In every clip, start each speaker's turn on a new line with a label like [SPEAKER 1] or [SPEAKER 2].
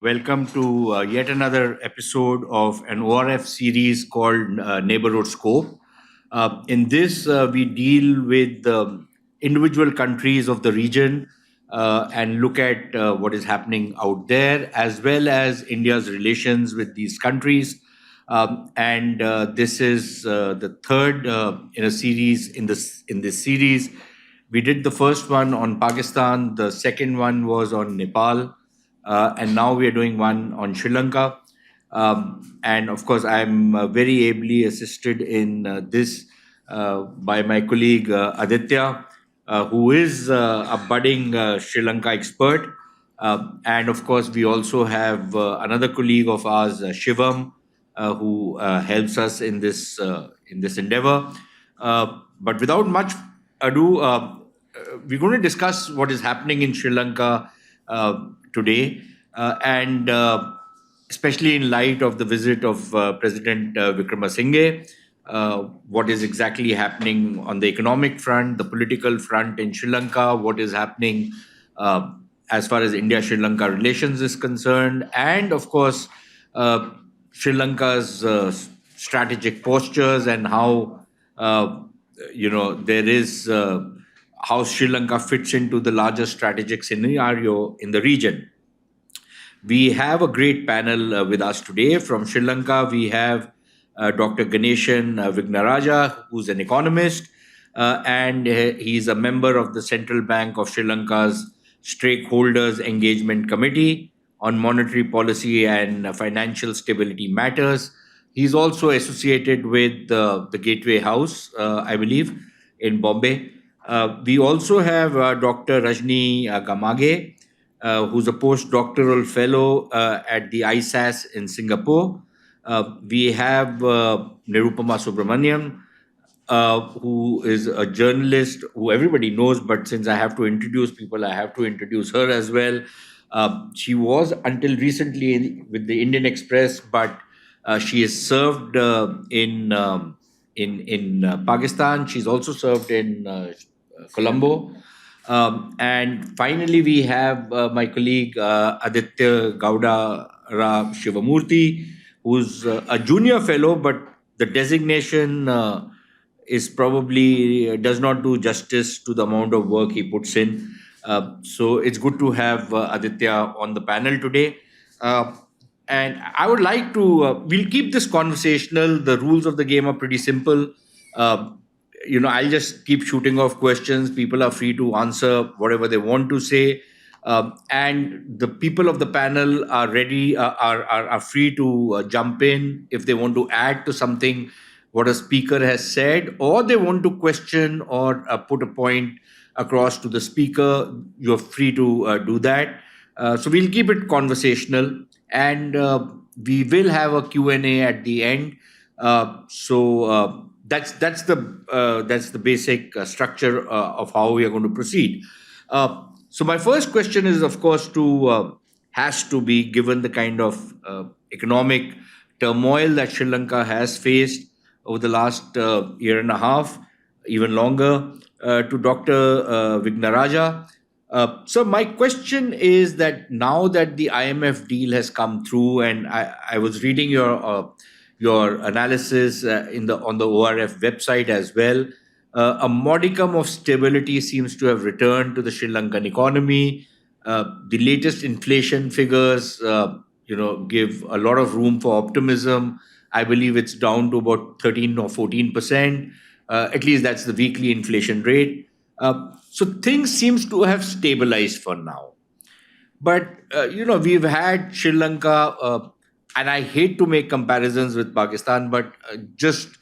[SPEAKER 1] Welcome to yet another episode of an ORF series called Neighbourhood Scope. In this, we deal with individual countries of the region and look at what is happening out there, as well as India's relations with these countries. And This is the third in a series in this series. We did the first one on Pakistan, the second one was on Nepal, and now we are doing one on Sri Lanka. And of course, I'm very ably assisted in this by my colleague Aditya, who is a budding Sri Lanka expert. And of course, we also have another colleague of ours, Shivam, who helps us in this endeavor. But without much ado, we're going to discuss what is happening in Sri Lanka today, and especially in light of the visit of President Wickremesinghe, what is exactly happening on the economic front, the political front in Sri Lanka, what is happening as far as India-Sri Lanka relations is concerned, and of course, Sri Lanka's strategic postures and how there is how Sri Lanka fits into the larger strategic scenario in the region. We have a great panel with us today. From Sri Lanka, we have Dr. Ganeshan Vignaraja, who's an economist, and he's a member of the Central Bank of Sri Lanka's Stakeholders Engagement Committee on Monetary Policy and Financial Stability Matters. He's also associated with the Gateway House, I believe, in Bombay. We also have Dr. Rajni Gamage, who's a postdoctoral fellow at the ISAS in Singapore. We have Nirupama Subramanian, who is a journalist who everybody knows, but since I have to introduce people, I have to introduce her as well. She was until recently with the Indian Express, but she has served in Pakistan. She's also served in Colombo. And finally, we have my colleague Aditya Gowda Shivamurthy, who's a junior fellow, but the designation is probably does not do justice to the amount of work he puts in. So it's good to have Aditya on the panel today. And I would like to, we'll keep this conversational. The rules of the game are pretty simple. I'll just keep shooting off questions. People are free to answer whatever they want to say. And the people of the panel are ready, are free to jump in if they want to add to something what a speaker has said, or they want to question or put a point across to the speaker. You're free to do that. So we'll keep it conversational, and we will have a Q&A at the end. That's the basic structure of how we are going to proceed. So my first question is, of course, has to be, given the kind of economic turmoil that Sri Lanka has faced over the last year and a half, even longer, to Dr. Vignaraja. So my question is that now that the IMF deal has come through, and I was reading your analysis on the ORF website as well, a modicum of stability seems to have returned to the Sri Lankan economy. The latest inflation figures, give a lot of room for optimism. I believe it's down to about 13 or 14%. At least that's the weekly inflation rate. So things seems to have stabilized for now. But, we've had Sri Lanka, and I hate to make comparisons with Pakistan, but just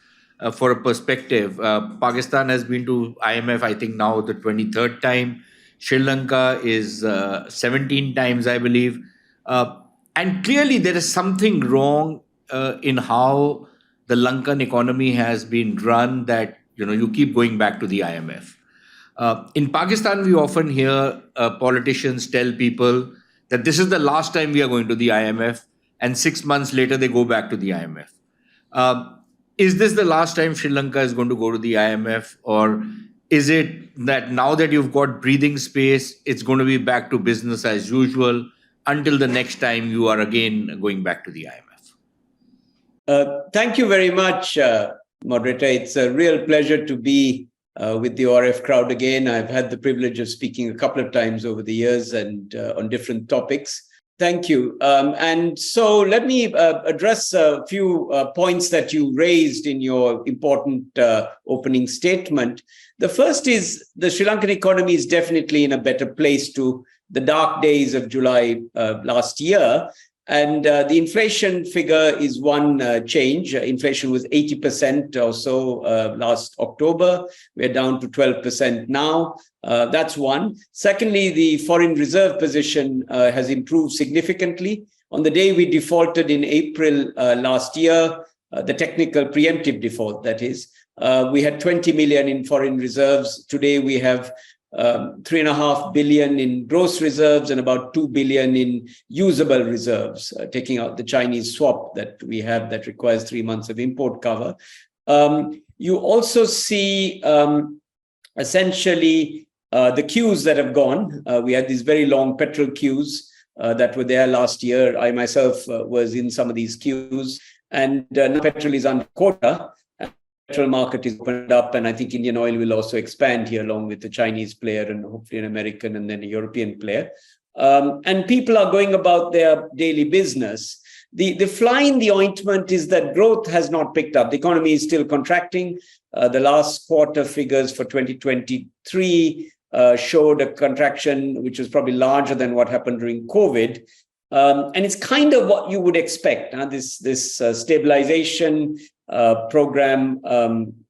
[SPEAKER 1] for a perspective, Pakistan has been to IMF, I think now the 23rd time. Sri Lanka is 17 times, I believe. And clearly there is something wrong in how the Lankan economy has been run, that, you keep going back to the IMF. In Pakistan, we often hear politicians tell people that this is the last time we are going to the IMF, and 6 months later they go back to the IMF. Is this the last time Sri Lanka is going to go to the IMF, or is it that now that you've got breathing space, it's going to be back to business as usual? until the next time you are again going back to the IMF.
[SPEAKER 2] Thank you very much, moderator. It's a real pleasure to be with the ORF crowd again. I've had the privilege of speaking a couple of times over the years and on different topics. Thank you. And so let me address a few points that you raised in your important opening statement. The first is the Sri Lankan economy is definitely in a better place to the dark days of July last year. And the inflation figure is one change. Inflation was 80% or so last October. We're down to 12% now. That's one. Secondly, the foreign reserve position has improved significantly. On the day we defaulted in April last year, the technical preemptive default, that is, we had 20 million in foreign reserves. Today we have 3.5 billion in gross reserves and about 2 billion in usable reserves, taking out the Chinese swap that we have that requires 3 months of import cover. You also see essentially the queues that have gone. We had these very long petrol queues that were there last year. I myself was in some of these queues, and now petrol is under quota. Petrol market is opened up, and I think Indian Oil will also expand here along with the Chinese player and hopefully an American and then a European player. And people are going about their daily business. The fly in the ointment is that growth has not picked up. The economy is still contracting. The last quarter figures for 2023 showed a contraction which was probably larger than what happened during COVID. And it's kind of what you would expect. This stabilization program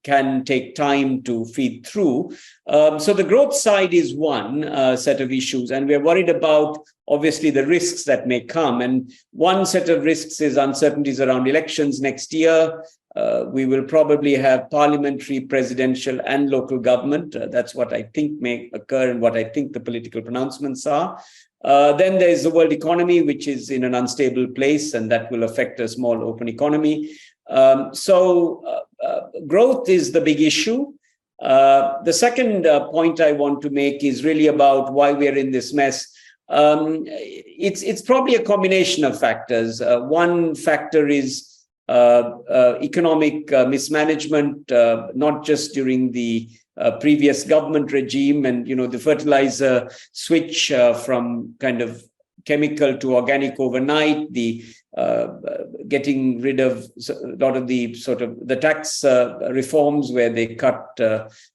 [SPEAKER 2] can take time to feed through. So the growth side is one set of issues, and we're worried about, obviously, the risks that may come. And one set of risks is uncertainties around elections next year. We will probably have parliamentary, presidential, and local government. That's what I think may occur and what I think the political pronouncements are. Then there's the world economy, which is in an unstable place, and that will affect a small open economy. So growth is the big issue. The second point I want to make is really about why we're in this mess. It's probably a combination of factors. One factor is economic mismanagement, not just during the previous government regime, and the fertilizer switch from kind of chemical to organic overnight, the getting rid of a lot of the sort of the tax reforms where they cut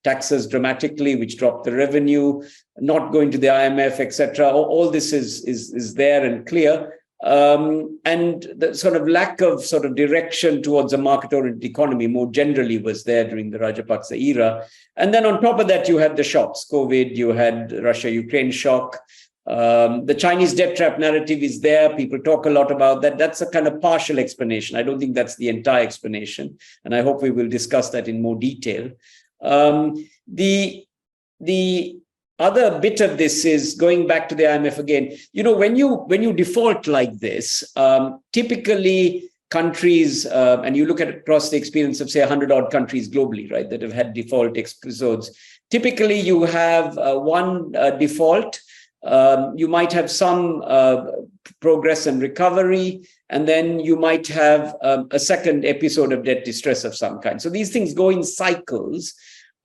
[SPEAKER 2] taxes dramatically, which dropped the revenue, not going to the IMF, etc. All this is there and clear. And the sort of lack of sort of direction towards a market-oriented economy more generally was there during the Rajapaksa era. And then on top of that, you had the shocks, COVID, you had Russia-Ukraine shock. The Chinese debt trap narrative is there. People talk a lot about that. That's a kind of partial explanation. I don't think that's the entire explanation. And I hope we will discuss that in more detail. The other bit of this is going back to the IMF again. When you default like this, typically countries, and you look at across the experience of, say, 100-odd countries globally, right, that have had default episodes, typically you have one default. You might have some progress and recovery, and then you might have a second episode of debt distress of some kind. So these things go in cycles.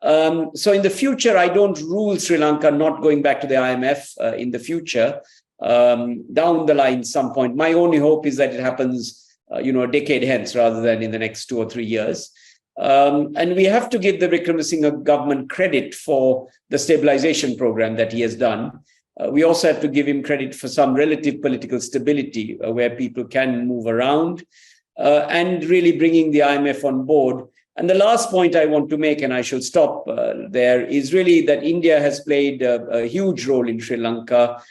[SPEAKER 2] So in the future, I don't rule Sri Lanka not going back to the IMF in the future, down the line some point. My only hope is that it happens, a decade hence rather than in the next 2 or 3 years. And we have to give the Wickremesinghe government credit for the stabilization program that he has done. We also have to give him credit for some relative political stability where people can move around and really bringing the IMF on board. And the last point I want to make, and I shall stop there, is really that India has played a huge role in Sri Lanka,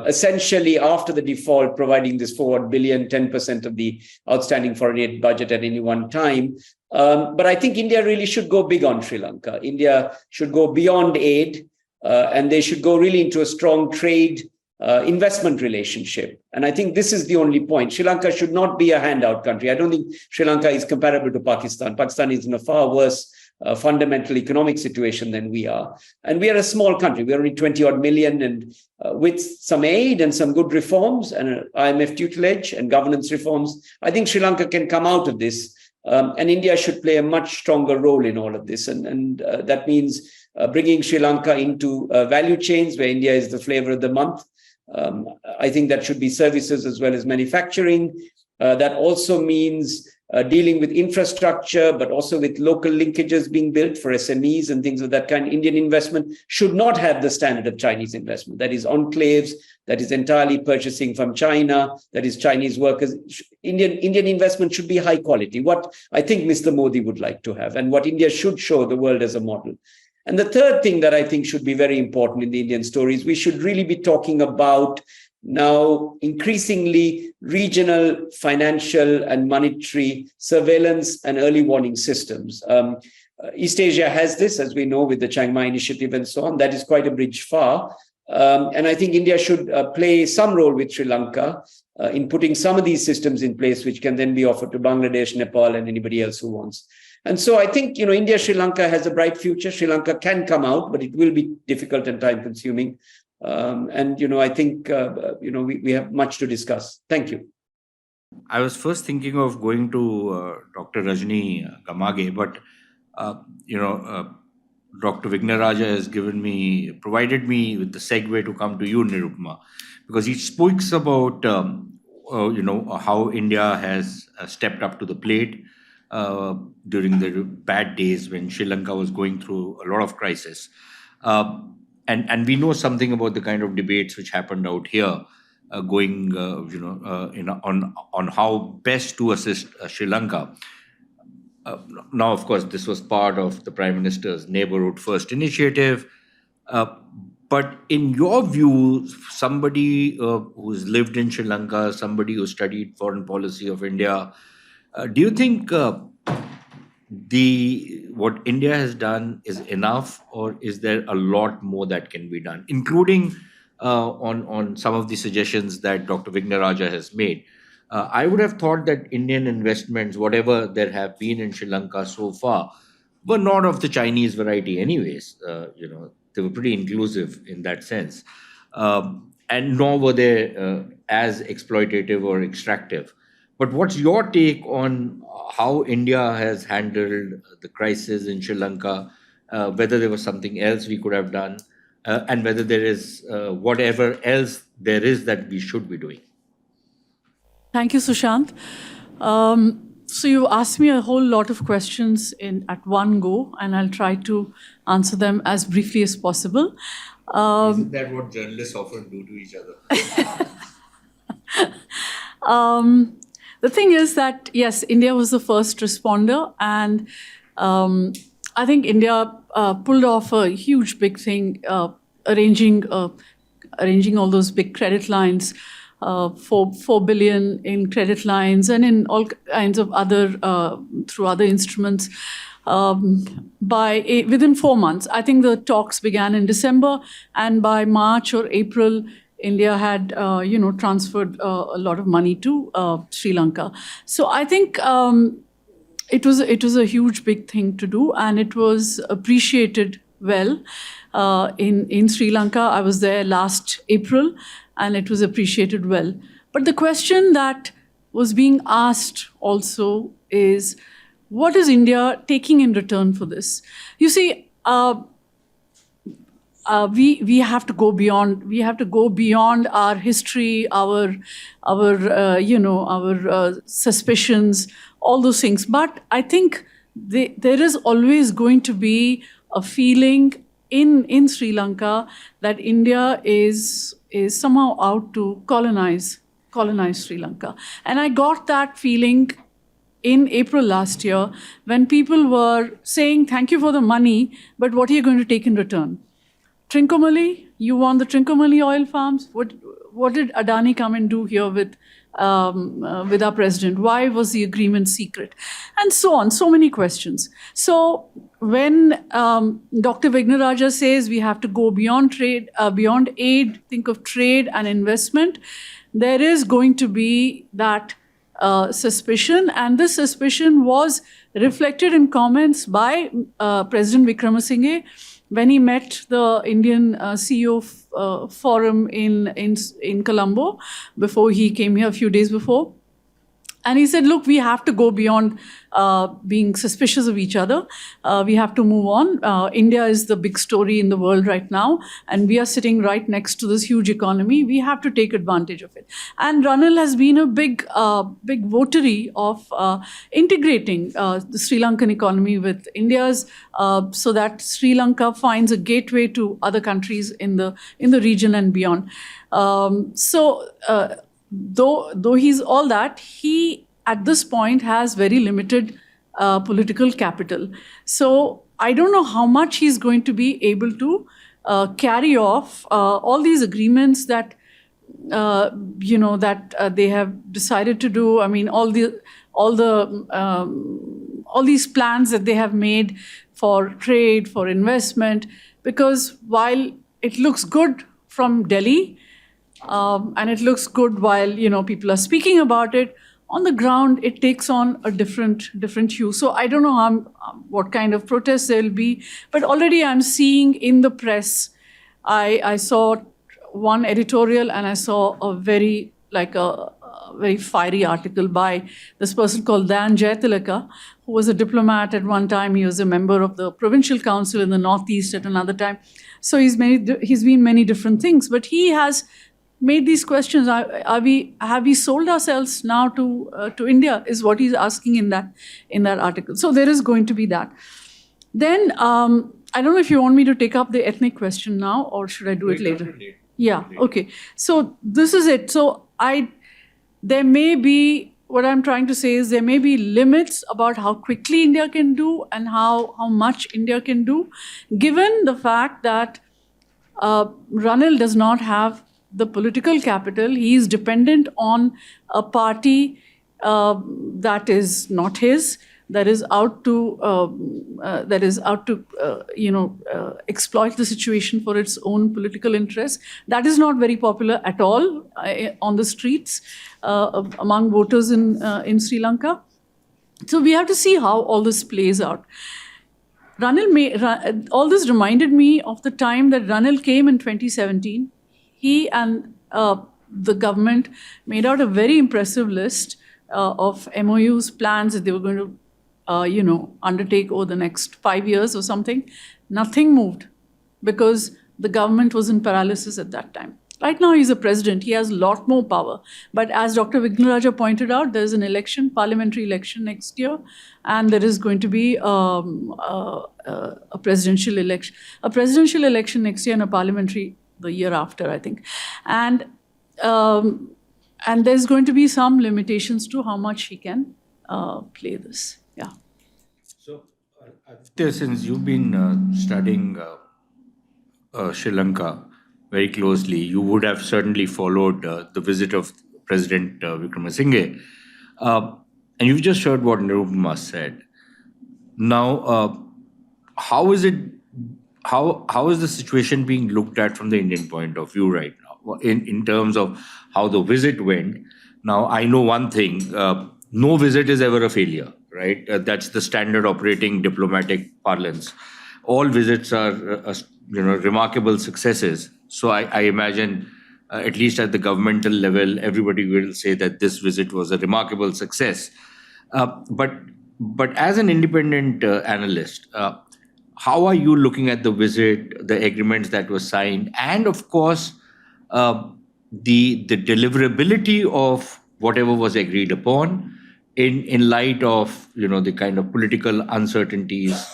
[SPEAKER 2] essentially after the default, providing this 4 billion, 10% of the outstanding foreign aid budget at any one time. But I think India really should go big on Sri Lanka. India should go beyond aid. And they should go really into a strong trade investment relationship. And I think this is the only point. Sri Lanka should not be a handout country. I don't think Sri Lanka is comparable to Pakistan. Pakistan is in a far worse fundamental economic situation than we are. And we are a small country. We are only 20 odd million. And with some aid and some good reforms and IMF tutelage and governance reforms, I think Sri Lanka can come out of this. And India should play a much stronger role in all of this. And that means bringing Sri Lanka into value chains where India is the flavor of the month. I think that should be services as well as manufacturing. That also means dealing with infrastructure, but also with local linkages being built for SMEs and things of that kind. Indian investment should not have the standard of Chinese investment. That is enclaves, that is entirely purchasing from China, that is Chinese workers. Indian investment should be high quality, what I think Mr. Modi would like to have, and what India should show the world as a model. And the third thing that I think should be very important in the Indian story is we should really be talking about now increasingly regional financial and monetary surveillance and early warning systems. East Asia has this, as we know, with the Chiang Mai initiative and so on. That is quite a bridge far. And I think India should play some role with Sri Lanka in putting some of these systems in place, which can then be offered to Bangladesh, Nepal, and anybody else who wants. And so I think, India, Sri Lanka has a bright future. Sri Lanka can come out, but it will be difficult and time consuming. I think, we have much to discuss. Thank you.
[SPEAKER 1] I was first thinking of going to Dr. Rajni Gamage, but, Dr. Vignaraja has provided me with the segue to come to you, Nirupama, because he speaks about, how India has stepped up to the plate during the bad days when Sri Lanka was going through a lot of crisis. And we know something about the kind of debates which happened out here, on how best to assist Sri Lanka. Now, of course, this was part of the Prime Minister's Neighbourhood First initiative. But in your view, somebody who's lived in Sri Lanka, somebody who studied foreign policy of India, do you think what India has done is enough, or is there a lot more that can be done, including on some of the suggestions that Dr. Vignaraja has made? I would have thought that Indian investments, whatever there have been in Sri Lanka so far, were not of the Chinese variety anyways. They were pretty inclusive in that sense. And nor were they as exploitative or extractive. But what's your take on how India has handled the crisis in Sri Lanka, whether there was something else we could have done, and whether there is whatever else there is that we should be doing?
[SPEAKER 3] Thank you, Sushant. So you asked me a whole lot of questions at one go, and I'll try to answer them as briefly as possible.
[SPEAKER 1] Isn't that what journalists often do to each other?
[SPEAKER 3] The thing is that, yes, India was the first responder, and I think India pulled off a huge, big thing, arranging all those big credit lines, 4 billion in credit lines and in all kinds of through other instruments. Within 4 months, I think the talks began in December, and by March or April, India had, transferred a lot of money to Sri Lanka. So I think it was a huge, big thing to do, and it was appreciated well in Sri Lanka. I was there last April, and it was appreciated well. But the question that was being asked also is, what is India taking in return for this? You see, we have to go beyond. We have to go beyond our history, our suspicions, all those things. But I think there is always going to be a feeling in Sri Lanka that India is somehow out to colonize Sri Lanka. And I got that feeling in April last year when people were saying, thank you for the money, but what are you going to take in return? Trincomalee, you want the Trincomalee oil farms? What did Adani come and do here with our president? Why was the agreement secret? And so on, so many questions. So when Dr. Vignaraja says we have to go beyond trade, beyond aid, think of trade and investment, there is going to be that suspicion, and this suspicion was reflected in comments by President Wickremesinghe when he met the Indian CEO forum in Colombo before he came here a few days before. And he said, look, we have to go beyond being suspicious of each other. We have to move on. India is the big story in the world right now, and we are sitting right next to this huge economy. We have to take advantage of it. And Ranil has been a big votary of integrating the Sri Lankan economy with India's, so that Sri Lanka finds a gateway to other countries in the region and beyond. Though he's all that, he at this point has very limited political capital. So I don't know how much he's going to be able to carry off all these agreements that they have decided to do. I mean, all these plans that they have made for trade, for investment, because while it looks good from Delhi, and it looks good while people are speaking about it, on the ground it takes on a different hue. So I don't know what kind of protests there will be, but already I'm seeing in the press. I saw one editorial, and I saw a very fiery article by this person called Dan Jaitilaka, who was a diplomat at one time. He was a member of the provincial council in the Northeast at another time. So he's been many different things, but he has made these questions. Have we sold ourselves now to India? Is what he's asking in that article. So there is going to be that. Then I don't know if you want me to take up the ethnic question now, or should I do it later? Yeah. Okay. So this is it. So there may be, what I'm trying to say is there may be limits about how quickly India can do and how much India can do, given the fact that Ranil does not have the political capital. He is dependent on a party that is not his, that is out to exploit the situation for its own political interests. That is not very popular at all on the streets among voters in Sri Lanka. So we have to see how all this plays out. All this reminded me of the time that Ranil came in 2017. He and the government made out a very impressive list of MOUs, plans that they were going to, undertake over the next 5 years or something. Nothing moved because the government was in paralysis at that time. Right now, he's a president. He has a lot more power. But as Dr. Vignaraja pointed out, there's an election, parliamentary election next year, and there is going to be a presidential election. A presidential election next year and a parliamentary the year after, I think. And there's going to be some limitations to how much he can play this. Yeah.
[SPEAKER 1] So, Aditya, since you've been studying Sri Lanka very closely, you would have certainly followed the visit of President Wickremesinghe. And you've just heard what Nirupama said. Now, how is the situation being looked at from the Indian point of view right now, in terms of how the visit went? Now, I know one thing, no visit is ever a failure, right? That's the standard operating diplomatic parlance. All visits are, remarkable successes. So I imagine, at least at the governmental level, everybody will say that this visit was a remarkable success. But as an independent analyst, how are you looking at the visit, the agreements that were signed, and of course, the deliverability of whatever was agreed upon in light of the kind of political uncertainties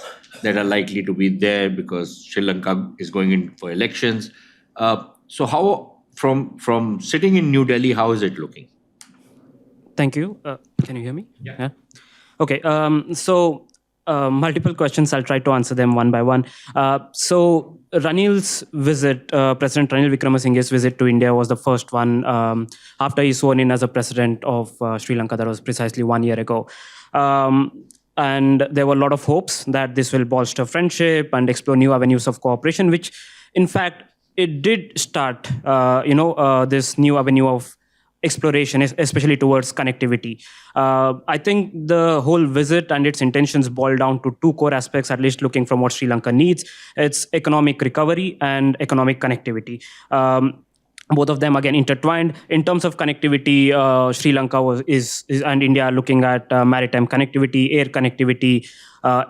[SPEAKER 1] that are likely to be there because Sri Lanka is going in for elections. So how, from sitting in New Delhi, how is it looking?
[SPEAKER 4] Thank you. Can you hear me? Yeah. Okay. Multiple questions. I'll try to answer them one by one. So Ranil's visit, President Ranil Wickremesinghe's visit to India was the first one after he sworn in as a president of Sri Lanka. That was precisely 1 year ago. And there were a lot of hopes that this will bolster friendship and explore new avenues of cooperation, which in fact, it did start, this new avenue of exploration, especially towards connectivity. I think the whole visit and its intentions boil down to two core aspects, at least looking from what Sri Lanka needs. It's economic recovery and economic connectivity. Both of them again intertwined. In terms of connectivity, Sri Lanka is and India are looking at maritime connectivity, air connectivity,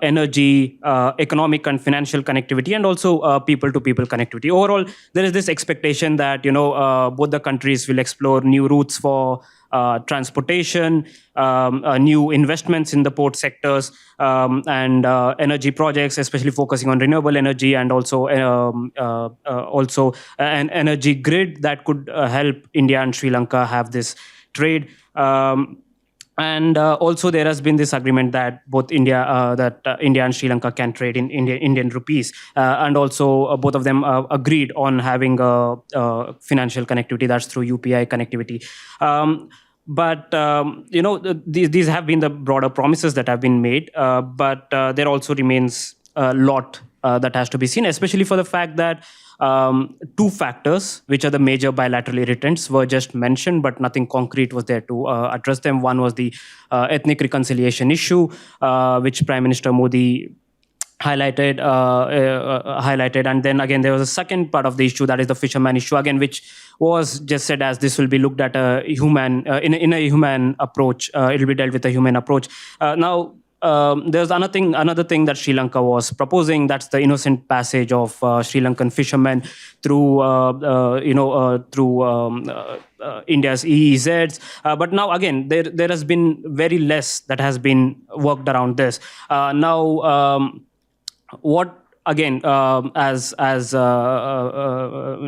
[SPEAKER 4] energy, economic and financial connectivity, and also people-to-people connectivity. Overall, there is this expectation that both the countries will explore new routes for transportation, new investments in the port sectors, and energy projects, especially focusing on renewable energy, and also an energy grid that could help India and Sri Lanka have this trade. And also, there has been this agreement that both India and Sri Lanka can trade in Indian rupees, and also both of them agreed on having financial connectivity that's through UPI connectivity. But these have been the broader promises that have been made. But there also remains a lot that has to be seen, especially for the fact that two factors, which are the major bilateral irritants, were just mentioned, but nothing concrete was there to address them. One was the ethnic reconciliation issue, which Prime Minister Modi highlighted, and then again there was a second part of the issue, that is the fisherman issue, again, which was just said as this will be looked at in a human approach. It will be dealt with a human approach. Now, there's another thing that Sri Lanka was proposing. That's the innocent passage of Sri Lankan fishermen through India's EEZs. But now again, there has been very less that has been worked around this. What again, as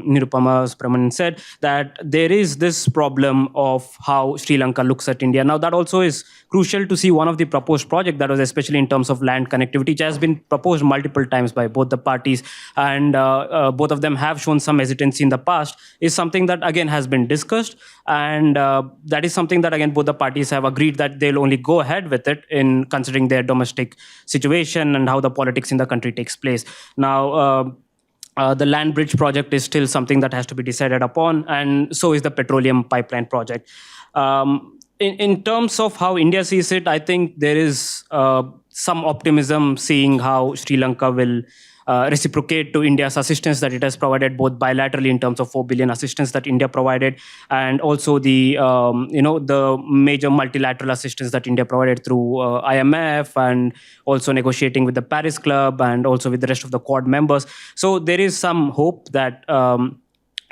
[SPEAKER 4] Nirupama Subramanian said, that there is this problem of how Sri Lanka looks at India. Now, that also is crucial to see. One of the proposed project that was especially in terms of land connectivity, which has been proposed multiple times by both the parties, and both of them have shown some hesitancy in the past, is something that again has been discussed, and that is something that again both the parties have agreed that they'll only go ahead with it in considering their domestic situation and how the politics in the country takes place. Now, the land bridge project is still something that has to be decided upon, and so is the petroleum pipeline project. In terms of how India sees it, I think there is some optimism seeing how Sri Lanka will reciprocate to India's assistance that it has provided, both bilaterally in terms of 4 billion assistance that India provided, and also the the major multilateral assistance that India provided through IMF, and also negotiating with the Paris Club, and also with the rest of the Quad members. So there is some hope that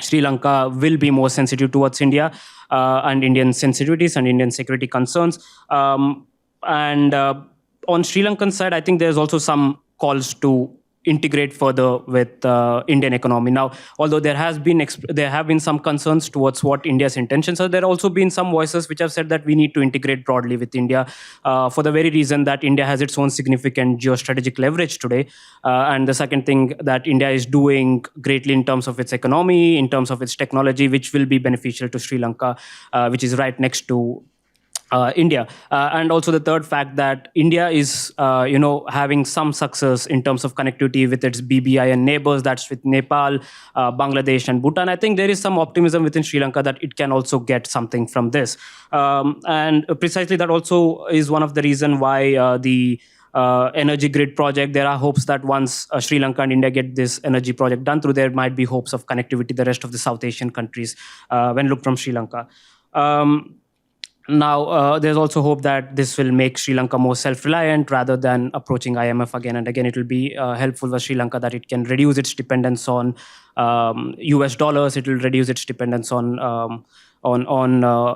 [SPEAKER 4] Sri Lanka will be more sensitive towards India and Indian sensitivities and Indian security concerns. And on Sri Lankan side, I think there's also some calls to integrate further with Indian economy. Now, although there have been some concerns towards what India's intentions are, there have also been some voices which have said that we need to integrate broadly with India for the very reason that India has its own significant geostrategic leverage today. And the second thing, that India is doing greatly in terms of its economy, in terms of its technology, which will be beneficial to Sri Lanka, which is right next to India. And also the third fact that India is, having some success in terms of connectivity with its BBI and neighbors, that's with Nepal, Bangladesh and Bhutan. I think there is some optimism within Sri Lanka that it can also get something from this. And precisely that also is one of the reasons why the energy grid project, there are hopes that once Sri Lanka and India get this energy project done through, there might be hopes of connectivity to the rest of the South Asian countries when looked from Sri Lanka. Now, there's also hope that this will make Sri Lanka more self-reliant rather than approaching IMF again and again. It will be helpful for Sri Lanka that it can reduce its dependence on US dollars. It will reduce its dependence on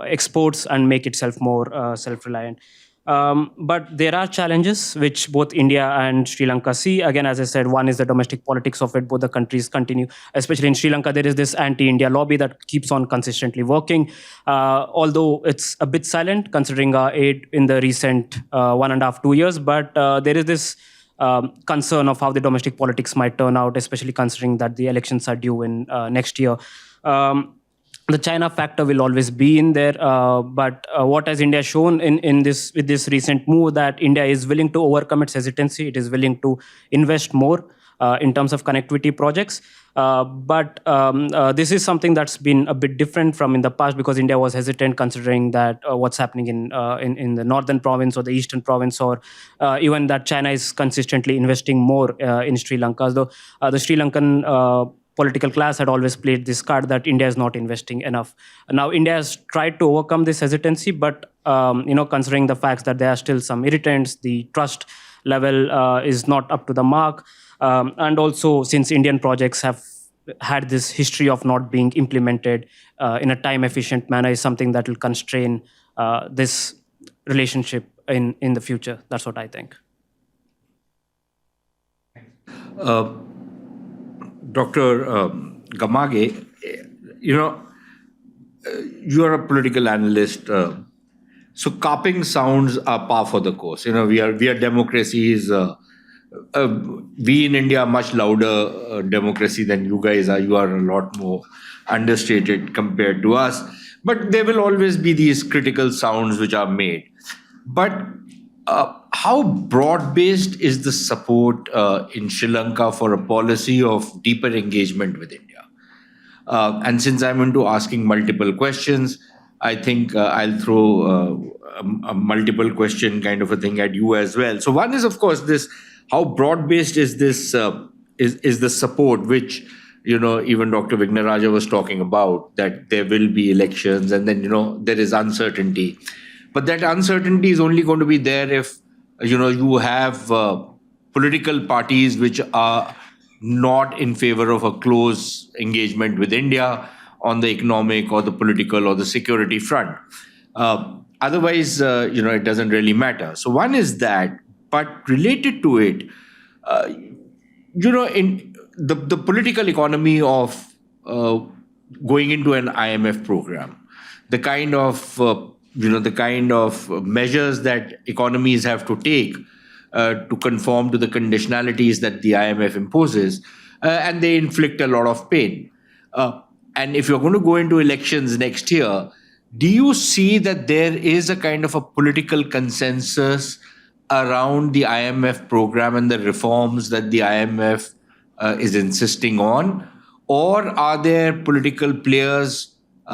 [SPEAKER 4] exports and make itself more self-reliant. But there are challenges which both India and Sri Lanka see. Again, as I said, one is the domestic politics of it. Both the countries continue, especially in Sri Lanka, there is this anti-India lobby that keeps on consistently working. Although it's a bit silent considering our aid in the recent 1.5 to 2 years, but there is this concern of how the domestic politics might turn out, especially considering that the elections are due in next year. The China factor will always be in there, but what has India shown with this recent move, that India is willing to overcome its hesitancy. It is willing to invest more in terms of connectivity projects. But this is something that's been a bit different from in the past, because India was hesitant considering that what's happening in the northern province or the eastern province, or even that China is consistently investing more in Sri Lanka. Though the Sri Lankan political class had always played this card that India is not investing enough. Now India has tried to overcome this hesitancy, but considering the facts that there are still some irritants, the trust level is not up to the mark. And also, since Indian projects have had this history of not being implemented in a time-efficient manner, is something that will constrain this relationship in the future. That's what I think.
[SPEAKER 1] Dr. Gamage, you are a political analyst. So carping sounds are par for the course. We are democracies. We in India are much louder democracy than you guys are. You are a lot more understated compared to us. But there will always be these critical sounds which are made. But how broad-based is the support in Sri Lanka for a policy of deeper engagement with India? And since I'm into asking multiple questions, I think I'll throw a multiple question kind of a thing at you as well. So one is, of course, this: how broad-based is this? Is the support which even Dr. Vignaraja was talking about, that there will be elections and then there is uncertainty, but that uncertainty is only going to be there if you have political parties which are not in favor of a close engagement with India on the economic or the political or the security front. Otherwise, it doesn't really matter. So one is that, but related to it, in the political economy of going into an IMF program, the kind of measures that economies have to take to conform to the conditionalities that the IMF imposes, and they inflict a lot of pain. And if you're going to go into elections next year, do you see that there is a kind of a political consensus around the IMF program and the reforms that the IMF is insisting on? Or are there political players who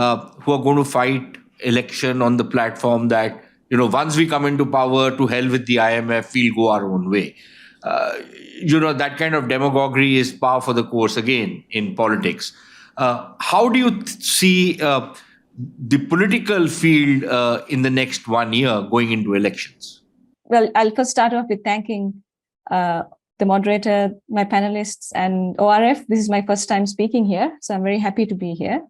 [SPEAKER 1] are going to fight election on the platform that, once we come into power, to hell with the IMF, we'll go our own way? That kind of demagoguery is par for the course again in politics. How do you see the political field in the next 1 year going into elections?
[SPEAKER 5] Well, I'll first start off with thanking the moderator, my panelists, and ORF. This is my first time speaking here, so I'm very happy to be here.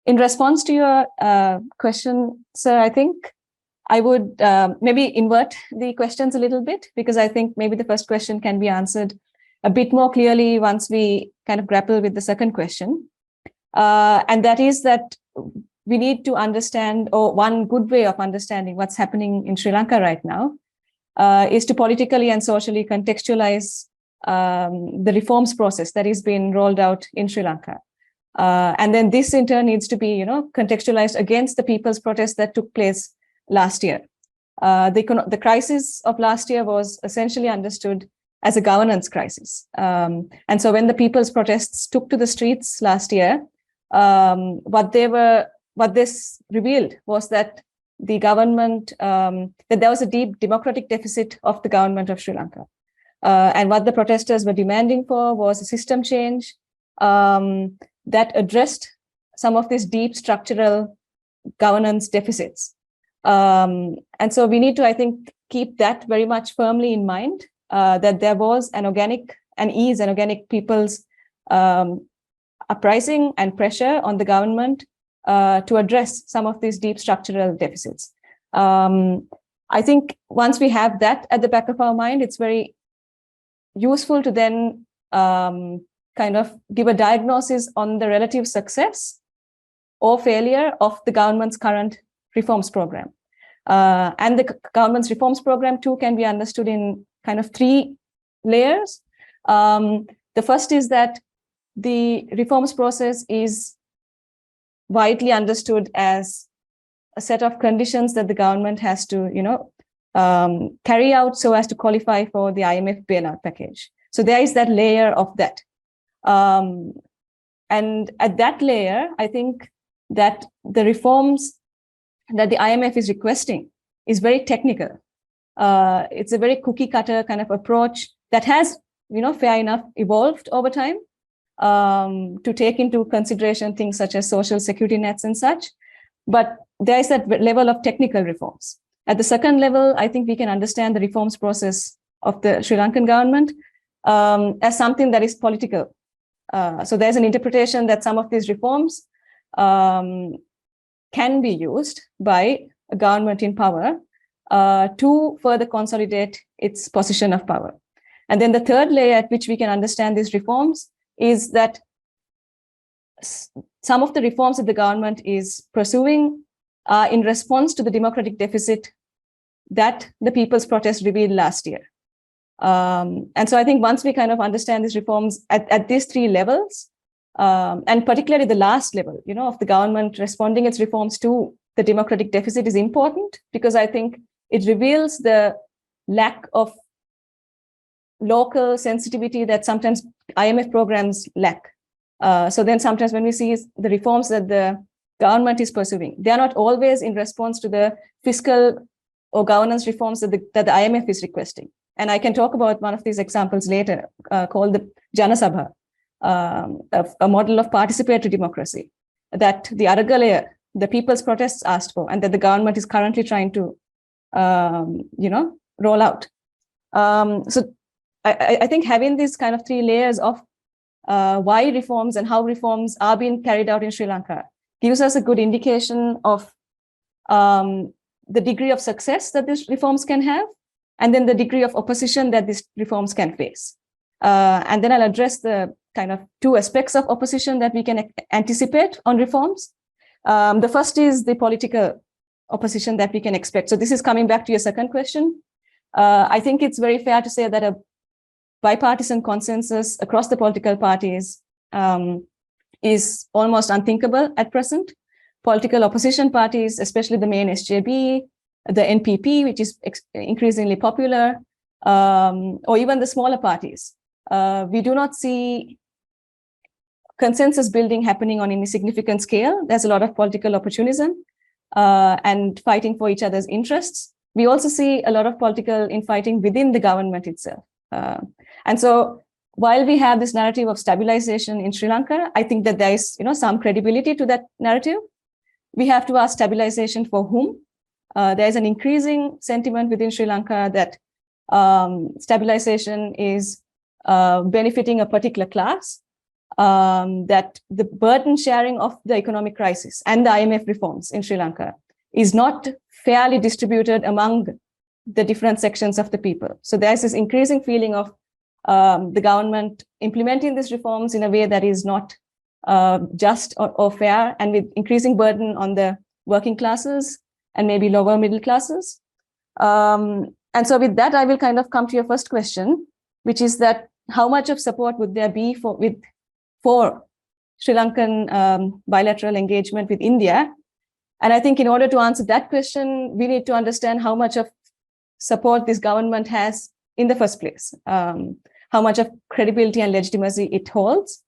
[SPEAKER 5] In response to your question, sir, I think I would maybe invert the questions a little bit, because I think maybe the first question can be answered a bit more clearly once we kind of grapple with the second question. And that is that we need to understand, or one good way of understanding what's happening in Sri Lanka right now is to politically and socially contextualize the reforms process that is being rolled out in Sri Lanka. And then this in turn needs to be, contextualized against the people's protest that took place last year. The crisis of last year was essentially understood as a governance crisis. And so when the people's protests took to the streets last year, what this revealed was that the government, that there was a deep democratic deficit of the government of Sri Lanka. And what the protesters were demanding for was a system change that addressed some of these deep structural governance deficits. And so we need to, I think, keep that very much firmly in mind, that there was an organic people's uprising and pressure on the government to address some of these deep structural deficits. I think once we have that at the back of our mind, it's very useful to then kind of give a diagnosis on the relative success or failure of the government's current reforms program. And the government's reforms program too can be understood in kind of three layers. The first is that the reforms process is widely understood as a set of conditions that the government has to, carry out so as to qualify for the IMF bailout package. So there is that layer of that. And at that layer, I think that the reforms that the IMF is requesting is very technical. It's a very cookie cutter kind of approach that has, fair enough, evolved over time to take into consideration things such as social security nets and such. But there is that level of technical reforms. At the second level, I think we can understand the reforms process of the Sri Lankan government as something that is political. So there's an interpretation that some of these reforms can be used by a government in power to further consolidate its position of power. And then the third layer at which we can understand these reforms is that some of the reforms that the government is pursuing are in response to the democratic deficit that the people's protest revealed last year. And so I think once we kind of understand these reforms at these three levels, and particularly the last level, of the government responding its reforms to the democratic deficit is important, because I think it reveals the lack of local sensitivity that sometimes IMF programs lack. So then sometimes when we see the reforms that the government is pursuing, they are not always in response to the fiscal or governance reforms that the IMF is requesting. And I can talk about one of these examples later, called the Janasabha, a model of participatory democracy that the Araga layer, the people's protests asked for, and that the government is currently trying to, roll out. So I think having these kind of three layers of why reforms and how reforms are being carried out in Sri Lanka gives us a good indication of the degree of success that these reforms can have, and then the degree of opposition that these reforms can face. And then I'll address the kind of two aspects of opposition that we can anticipate on reforms. The first is the political opposition that we can expect. So this is coming back to your second question. I think it's very fair to say that a bipartisan consensus across the political parties is almost unthinkable at present. Political opposition parties, especially the main SJB, the NPP, which is increasingly popular, or even the smaller parties, we do not see consensus building happening on any significant scale. There's a lot of political opportunism and fighting for each other's interests. We also see a lot of political infighting within the government itself. And so while we have this narrative of stabilization in Sri Lanka, I think that there is some credibility to that narrative. We have to ask stabilization for whom? There is an increasing sentiment within Sri Lanka that stabilization is benefiting a particular class, that the burden sharing of the economic crisis and the IMF reforms in Sri Lanka is not fairly distributed among the different sections of the people. So there's this increasing feeling of the government implementing these reforms in a way that is not just or fair, and with increasing burden on the working classes and maybe lower middle classes. And so with that, I will kind of come to your first question, which is that how much of support would there be for Sri Lankan bilateral engagement with India? And I think in order to answer that question, we need to understand how much of support this government has in the first place, how much of credibility and legitimacy it holds.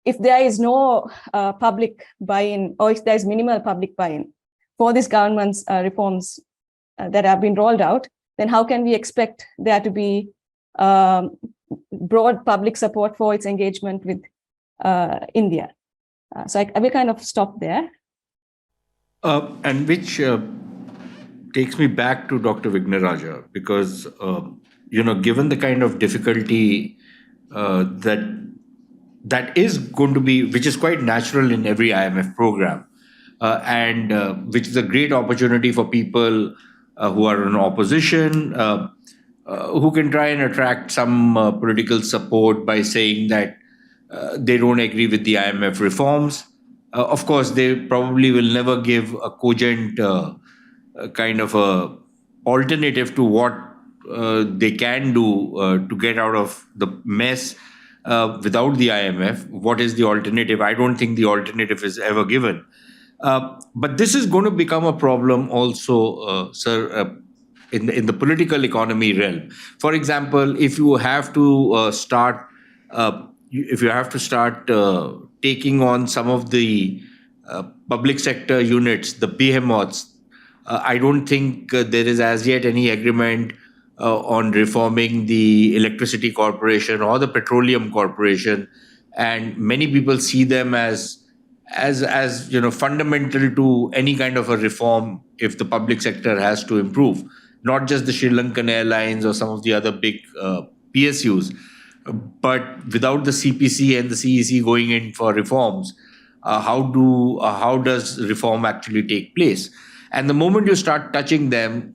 [SPEAKER 5] If there is no public buy-in, or if there is minimal public buy-in for this government's reforms that have been rolled out, then how can we expect there to be broad public support for its engagement with India? So I will kind of stop there.
[SPEAKER 1] And which takes me back to Dr. Vignaraja, because, given the kind of difficulty that is going to be, which is quite natural in every IMF program, and which is a great opportunity for people who are in opposition, who can try and attract some political support by saying that they don't agree with the IMF reforms. Of course, they probably will never give a cogent kind of a alternative to what they can do to get out of the mess without the IMF. What is the alternative? I don't think the alternative is ever given. But this is going to become a problem also, sir, in the political economy realm. For example, if you have to start taking on some of the public sector units, the behemoths, I don't think there is as yet any agreement on reforming the electricity corporation or the petroleum corporation, and many people see them as fundamental to any kind of a reform if the public sector has to improve, not just the Sri Lankan Airlines or some of the other big PSUs, but without the CPC and the CEC going in for reforms, how does reform actually take place? And the moment you start touching them,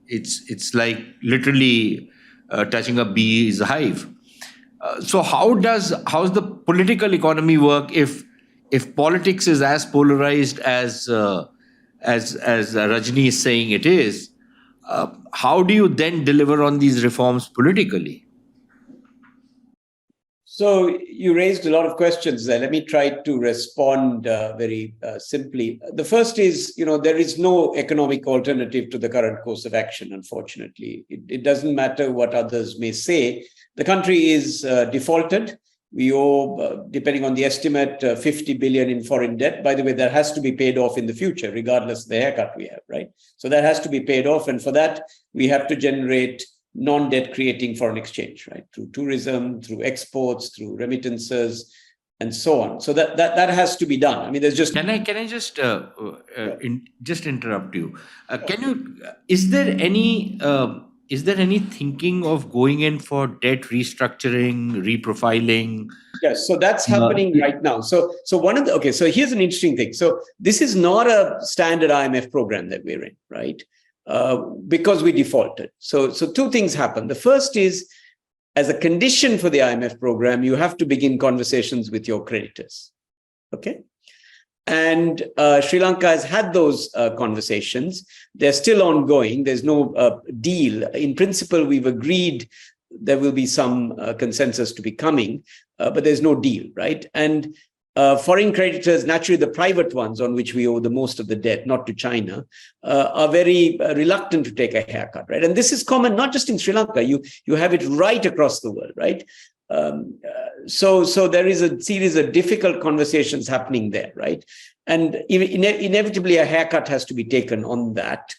[SPEAKER 1] it's like literally touching a bee's hive. So how's the political economy work if politics is as polarized as Rajni is saying it is? How do you then deliver on these reforms politically?
[SPEAKER 2] So you raised a lot of questions there. Let me try to respond very simply. The first is, there is no economic alternative to the current course of action, unfortunately. It doesn't matter what others may say. The country is defaulted. We owe, depending on the estimate, 50 billion in foreign debt. By the way, that has to be paid off in the future, regardless of the haircut we have, right? So that has to be paid off. And for that, we have to generate non-debt creating foreign exchange, right? Through tourism, through exports, through remittances, and so on. So that has to be done. I mean, there's just...
[SPEAKER 1] Can I just interrupt you? Is there any thinking of going in for debt restructuring, reprofiling?
[SPEAKER 2] Yes, so that's happening right now. So here's an interesting thing. So this is not a standard IMF program that we're in, right? Because we defaulted. So two things happen. The first is, as a condition for the IMF program, you have to begin conversations with your creditors. Okay. And Sri Lanka has had those conversations. They're still ongoing. There's no deal. In principle, we've agreed there will be some consensus to be coming, but there's no deal, right? And foreign creditors, naturally the private ones on which we owe the most of the debt, not to China, are very reluctant to take a haircut, right? And this is common not just in Sri Lanka. You have it right across the world, right? So there is a series of difficult conversations happening there, right? And inevitably a haircut has to be taken on that,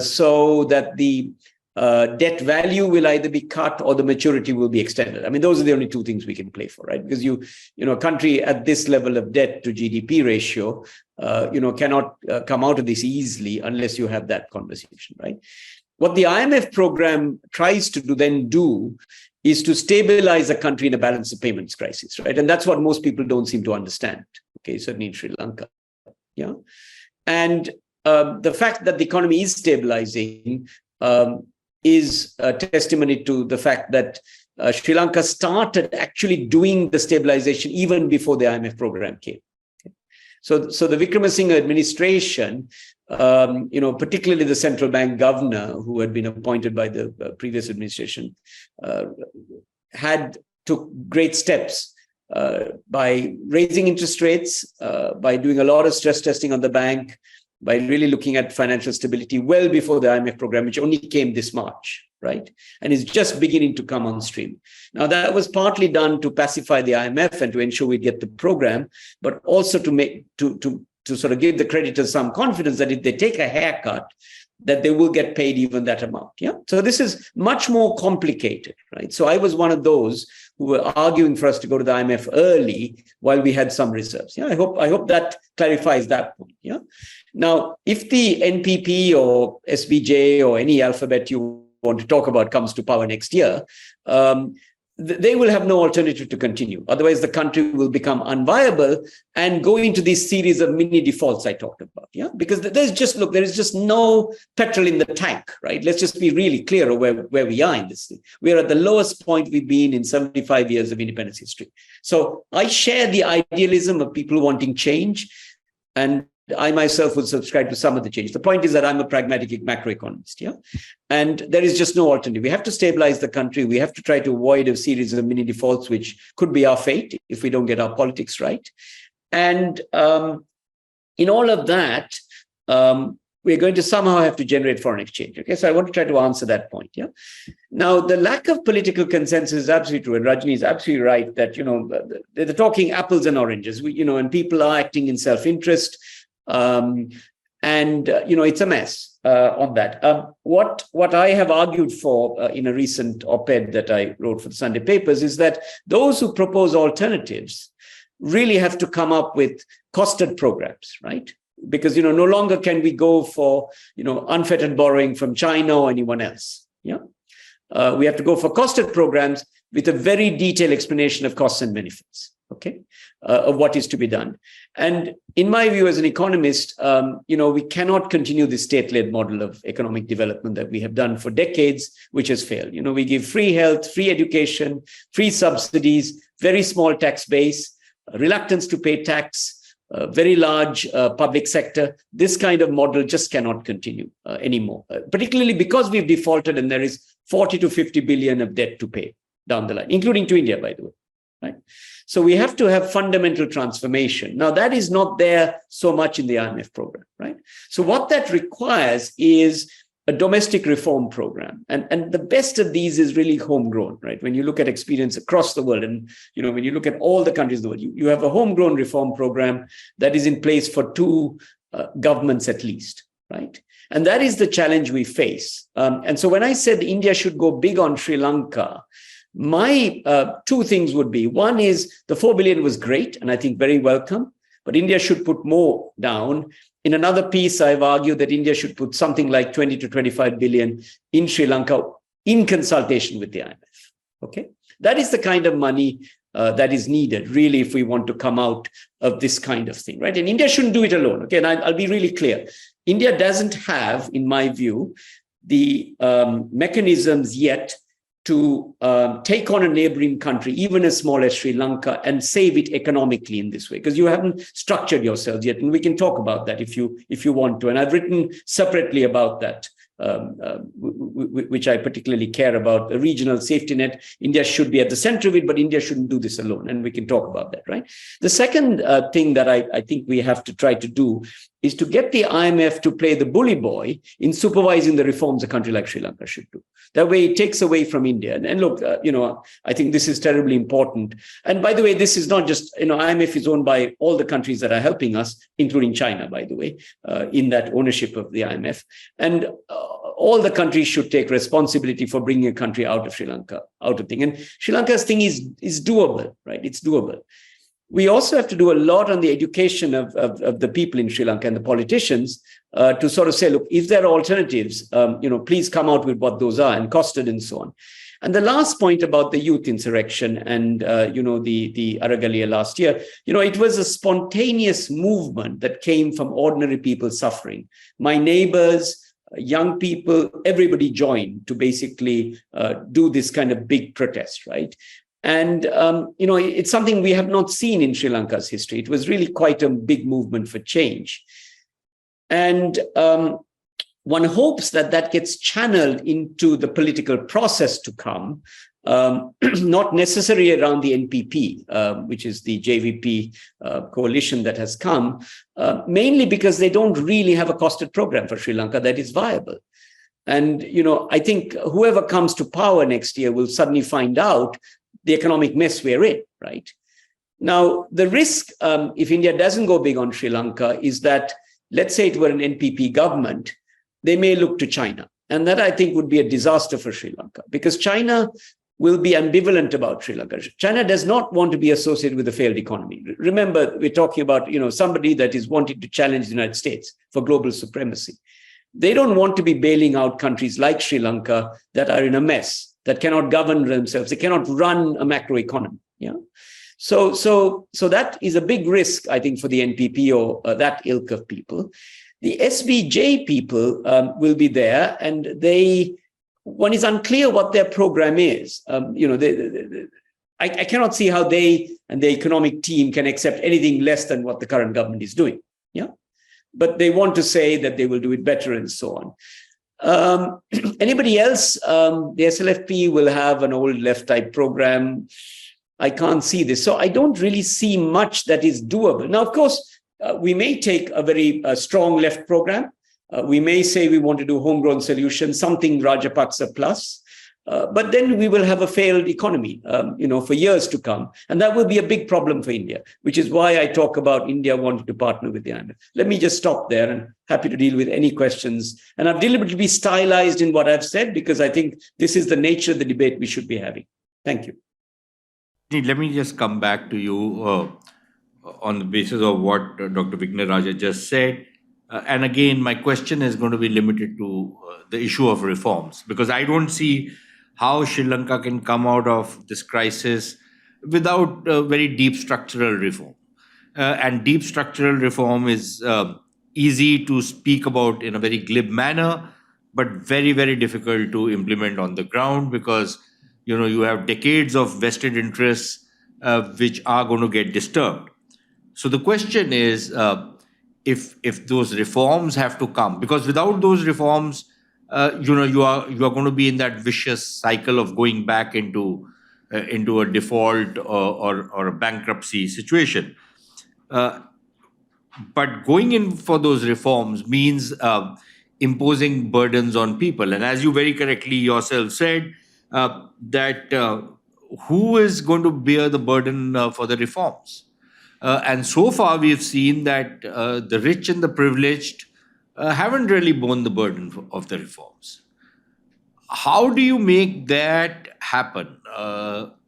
[SPEAKER 2] so that the debt value will either be cut or the maturity will be extended. I mean, those are the only two things we can play for, right? Because a country at this level of debt to GDP ratio, cannot come out of this easily unless you have that conversation, right? What the IMF program tries to do is to stabilize a country in a balance of payments crisis, right? And that's what most people don't seem to understand, okay, certainly in Sri Lanka, yeah? And the fact that the economy is stabilizing is a testimony to the fact that Sri Lanka started actually doing the stabilization even before the IMF program came. Okay? So the Wickremesinghe administration, particularly the central bank governor who had been appointed by the previous administration, took great steps by raising interest rates, by doing a lot of stress testing on the bank, by really looking at financial stability well before the IMF program, which only came this March, right? And is just beginning to come on stream. Now, that was partly done to pacify the IMF and to ensure we get the program, but also to sort of give the creditors some confidence that if they take a haircut, that they will get paid even that amount. Yeah. So this is much more complicated, right? So I was one of those who were arguing for us to go to the IMF early while we had some reserves. Yeah. I hope that clarifies that point. Yeah. Now, if the NPP or SBJ or any alphabet you want to talk about comes to power next year, they will have no alternative to continue. Otherwise, the country will become unviable and go into this series of mini defaults I talked about. Yeah, because there is just no petrol in the tank, right? Let's just be really clear of where we are in this thing. We are at the lowest point we've been in 75 years of independence history. So I share the idealism of people wanting change, and I myself would subscribe to some of the change. The point is that I'm a pragmatic macroeconomist, yeah? And there is just no alternative. We have to stabilize the country. We have to try to avoid a series of mini defaults, which could be our fate if we don't get our politics right. And in all of that, we're going to somehow have to generate foreign exchange. Okay, so I want to try to answer that point. Yeah. Now, the lack of political consensus is absolutely true, and Rajni is absolutely right that they're talking apples and oranges. And people are acting in self-interest, and it's a mess on that. What I have argued for in a recent op-ed that I wrote for the Sunday papers is that those who propose alternatives really have to come up with costed programs, right? Because no longer can we go for unfettered borrowing from China or anyone else. Yeah, we have to go for costed programs with a very detailed explanation of costs and benefits. Okay, of what is to be done. And in my view, as an economist, we cannot continue the state-led model of economic development that we have done for decades, which has failed. We give free health, free education, free subsidies, very small tax base, reluctance to pay tax. Very large public sector. This kind of model just cannot continue anymore, particularly because we've defaulted and there is 40 to 50 billion of debt to pay down the line, including to India, by the way. Right? So we have to have fundamental transformation. Now, that is not there so much in the IMF program, right? So what that requires is a domestic reform program. And the best of these is really homegrown, right? When you look at experience across the world and, when you look at all the countries of the world, you have a homegrown reform program that is in place for two governments at least, right? And that is the challenge we face. And so when I said India should go big on Sri Lanka, my two things would be, one is the 4 billion was great and I think very welcome, but India should put more down. In another piece, I've argued that India should put something like 20 to 25 billion in Sri Lanka in consultation with the IMF. Okay, that is the kind of money that is needed, really, if we want to come out of this kind of thing, right? And India shouldn't do it alone. Okay, and I'll be really clear. India doesn't have, in my view, the mechanisms yet to take on a neighboring country, even as small as Sri Lanka, and save it economically in this way, because you haven't structured yourselves yet. And we can talk about that if you want to. And I've written separately about that, which I particularly care about, a regional safety net. India should be at the center of it, but India shouldn't do this alone. And we can talk about that, right? The second thing that I think we have to try to do is to get the IMF to play the bully boy in supervising the reforms a country like Sri Lanka should do. That way it takes away from India. And look, I think this is terribly important. And by the way, this is not just, IMF is owned by all the countries that are helping us, including China, by the way, in that ownership of the IMF. And all the countries should take responsibility for bringing a country out of Sri Lanka, out of thing. And Sri Lanka's thing is doable, right? It's doable. We also have to do a lot on the education of the people in Sri Lanka and the politicians to sort of say, look, if there are alternatives, please come out with what those are and costed and so on. And the last point about the youth insurrection and, the Aragalia last year, it was a spontaneous movement that came from ordinary people suffering. My neighbors, young people, everybody joined to basically do this kind of big protest, right? And, it's something we have not seen in Sri Lanka's history. It was really quite a big movement for change. And one hopes that gets channeled into the political process to come, not necessarily around the NPP, which is the JVP coalition that has come, mainly because they don't really have a costed program for Sri Lanka that is viable. And, I think whoever comes to power next year will suddenly find out the economic mess we're in, right? Now, the risk, if India doesn't go big on Sri Lanka, is that, let's say it were an NPP government, they may look to China. And that, I think, would be a disaster for Sri Lanka, because China will be ambivalent about Sri Lanka. China does not want to be associated with a failed economy. Remember, we're talking about, somebody that is wanting to challenge the United States for global supremacy. They don't want to be bailing out countries like Sri Lanka that are in a mess, that cannot govern themselves. They cannot run a macro economy. Yeah. So that is a big risk, I think, for the NPP or that ilk of people. The SBJ people will be there, and one is unclear what their program is. I cannot see how they and the economic team can accept anything less than what the current government is doing. Yeah, but they want to say that they will do it better and so on. Anybody else? The SLFP will have an old left type program. I can't see this. So I don't really see much that is doable. Now, of course, we may take a very strong left program. We may say we want to do homegrown solutions, something Rajapaksa plus. But then we will have a failed economy, for years to come. And that will be a big problem for India, which is why I talk about India wanting to partner with the IMF. Let me just stop there and happy to deal with any questions. And I've deliberately stylized in what I've said, because I think this is the nature of the debate we should be having. Thank you.
[SPEAKER 1] Let me just come back to you on the basis of what Dr. Vignaraja just said. And again, my question is going to be limited to the issue of reforms, because I don't see how Sri Lanka can come out of this crisis without very deep structural reform. And deep structural reform is easy to speak about in a very glib manner, but very, very difficult to implement on the ground, because you have decades of vested interests which are going to get disturbed. So the question is, if those reforms have to come, because without those reforms, you are going to be in that vicious cycle of going back into a default or a bankruptcy situation. But going in for those reforms means imposing burdens on people. And as you very correctly yourself said, that who is going to bear the burden for the reforms? And so far, we've seen that the rich and the privileged haven't really borne the burden of the reforms. How do you make that happen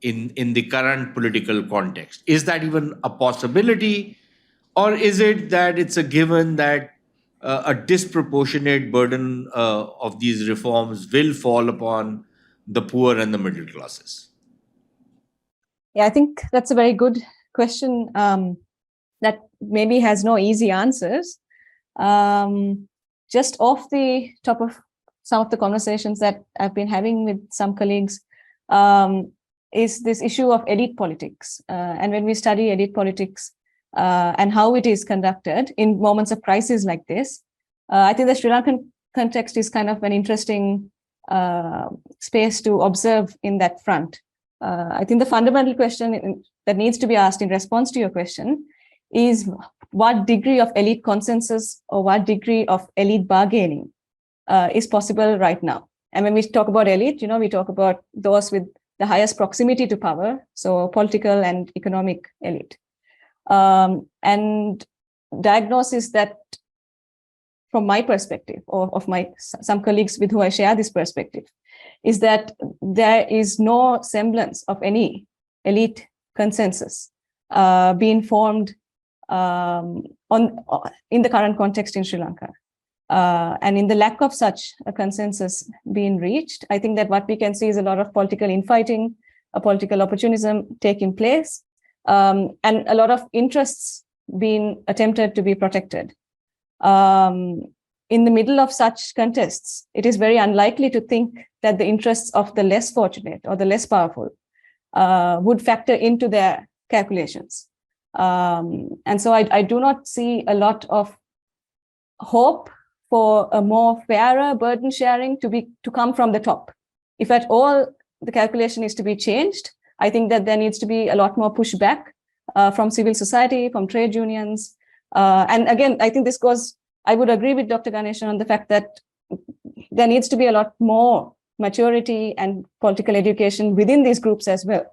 [SPEAKER 1] in the current political context? Is that even a possibility? Or is it that it's a given that a disproportionate burden of these reforms will fall upon the poor and the middle classes?
[SPEAKER 5] Yeah, I think that's a very good question that maybe has no easy answers. Just off the top of some of the conversations that I've been having with some colleagues is this issue of elite politics. And when we study elite politics and how it is conducted in moments of crisis like this, I think the Sri Lankan context is kind of an interesting space to observe in that front. I think the fundamental question that needs to be asked in response to your question is what degree of elite consensus or what degree of elite bargaining is possible right now. And when we talk about elite, we talk about those with the highest proximity to power, so political and economic elite. And diagnosis that, from my perspective, or of some colleagues with who I share this perspective, is that there is no semblance of any elite consensus being formed in the current context in Sri Lanka. And in the lack of such a consensus being reached, I think that what we can see is a lot of political infighting, a political opportunism taking place, and a lot of interests being attempted to be protected. In the middle of such contests, it is very unlikely to think that the interests of the less fortunate or the less powerful would factor into their calculations. And so I do not see a lot of hope for a more fairer burden sharing to come from the top. If at all the calculation is to be changed, I think that there needs to be a lot more pushback from civil society, from trade unions. And again, I think I would agree with Dr. Ganeshan on the fact that there needs to be a lot more maturity and political education within these groups as well,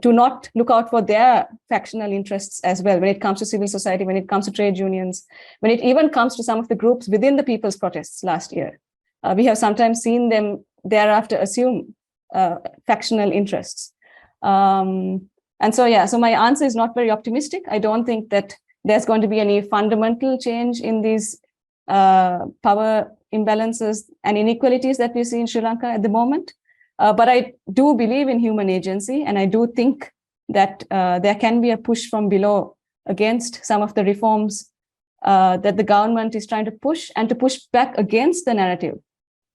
[SPEAKER 5] to not look out for their factional interests as well when it comes to civil society, when it comes to trade unions, when it even comes to some of the groups within the people's protests last year. We have sometimes seen them thereafter assume factional interests. And so my answer is not very optimistic. I don't think that there's going to be any fundamental change in these power imbalances and inequalities that we see in Sri Lanka at the moment. But I do believe in human agency, and I do think that there can be a push from below against some of the reforms that the government is trying to push, and to push back against the narrative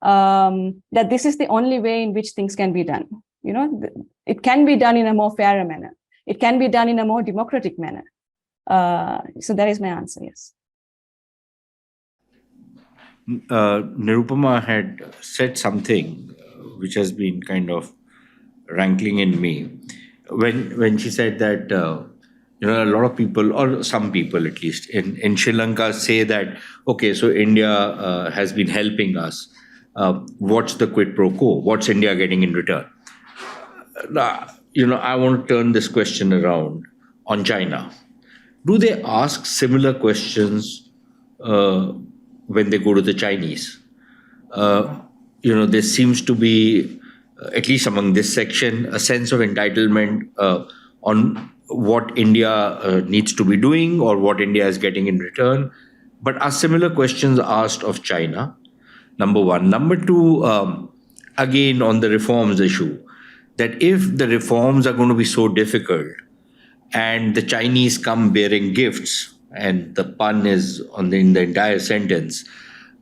[SPEAKER 5] that this is the only way in which things can be done. It can be done in a more fairer manner. It can be done in a more democratic manner. So that is my answer, yes.
[SPEAKER 1] Nirupama had said something which has been kind of rankling in me when she said that A lot of people, or some people at least, in Sri Lanka say that, okay, so India has been helping us. What's the quid pro quo? What's India getting in return? I want to turn this question around on China. Do they ask similar questions when they go to the Chinese? There seems to be, at least among this section, a sense of entitlement on what India needs to be doing or what India is getting in return. But are similar questions asked of China? Number one. Number two, again, on the reforms issue, that if the reforms are going to be so difficult and the Chinese come bearing gifts, and the pun is in the entire sentence,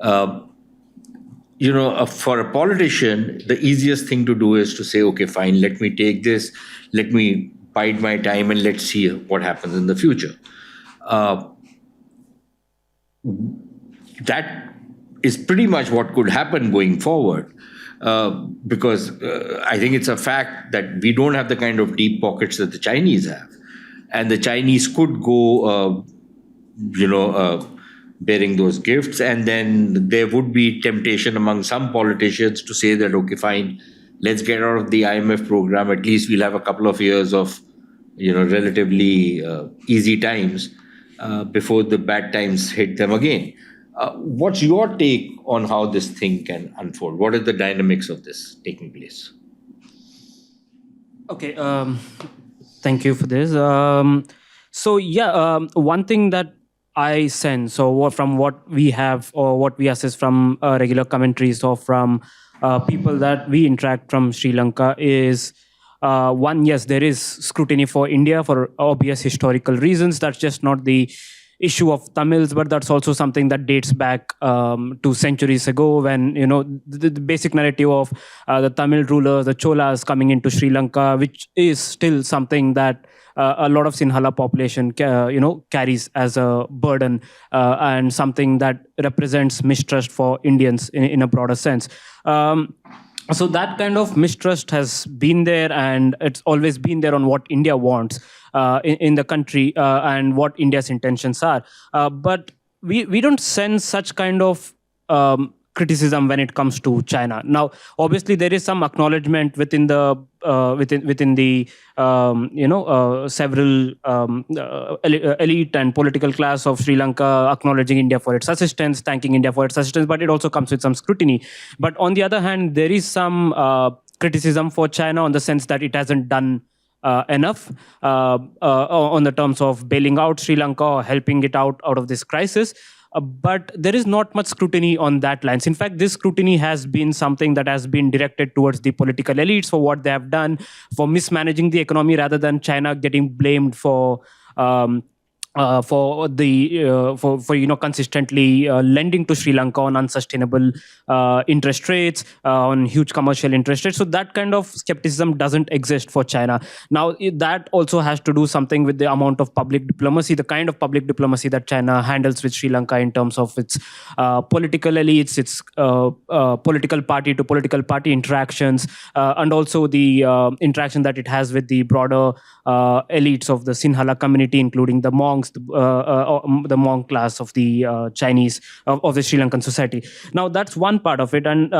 [SPEAKER 1] for a politician, the easiest thing to do is to say, okay, fine, let me take this, let me bide my time, and let's see what happens in the future. That is pretty much what could happen going forward, because I think it's a fact that we don't have the kind of deep pockets that the Chinese have. And the Chinese could go, bearing those gifts. And then there would be temptation among some politicians to say that, okay, fine, let's get out of the IMF program. At least we'll have a couple of years of, relatively easy times before the bad times hit them again. What's your take on how this thing can unfold? What are the dynamics of this taking place?
[SPEAKER 4] Okay, thank you for this. One thing that I sense, from what we have or what we assess from regular commentaries or from people that we interact from Sri Lanka is, one, yes, there is scrutiny for India for obvious historical reasons. That's just not the issue of Tamils, but that's also something that dates back to centuries ago, when the basic narrative of the Tamil rulers, the Cholas, coming into Sri Lanka, which is still something that a lot of Sinhala population carries as a burden, and something that represents mistrust for Indians in a broader sense. So that kind of mistrust has been there, and it's always been there on what India wants in the country and what India's intentions are. But we don't sense such kind of criticism when it comes to China. Now, obviously, there is some acknowledgement within the several elite and political class of Sri Lanka acknowledging India for its assistance, thanking India for its assistance, but it also comes with some scrutiny. But on the other hand, there is some criticism for China on the sense that it hasn't done enough on the terms of bailing out Sri Lanka or helping it out of this crisis. But there is not much scrutiny on that lines. In fact, this scrutiny has been something that has been directed towards the political elites for what they have done, for mismanaging the economy, rather than China getting blamed for consistently lending to Sri Lanka on unsustainable interest rates, on huge commercial interest rates. So that kind of skepticism doesn't exist for China. Now, that also has to do something with the amount of public diplomacy, the kind of public diplomacy that China handles with Sri Lanka in terms of its political elites, its political party to political party interactions, and also the interaction that it has with the broader elites of the Sinhala community, including the monks, the monk class of the Chinese, of the Sri Lankan society. Now, that's one part of it, and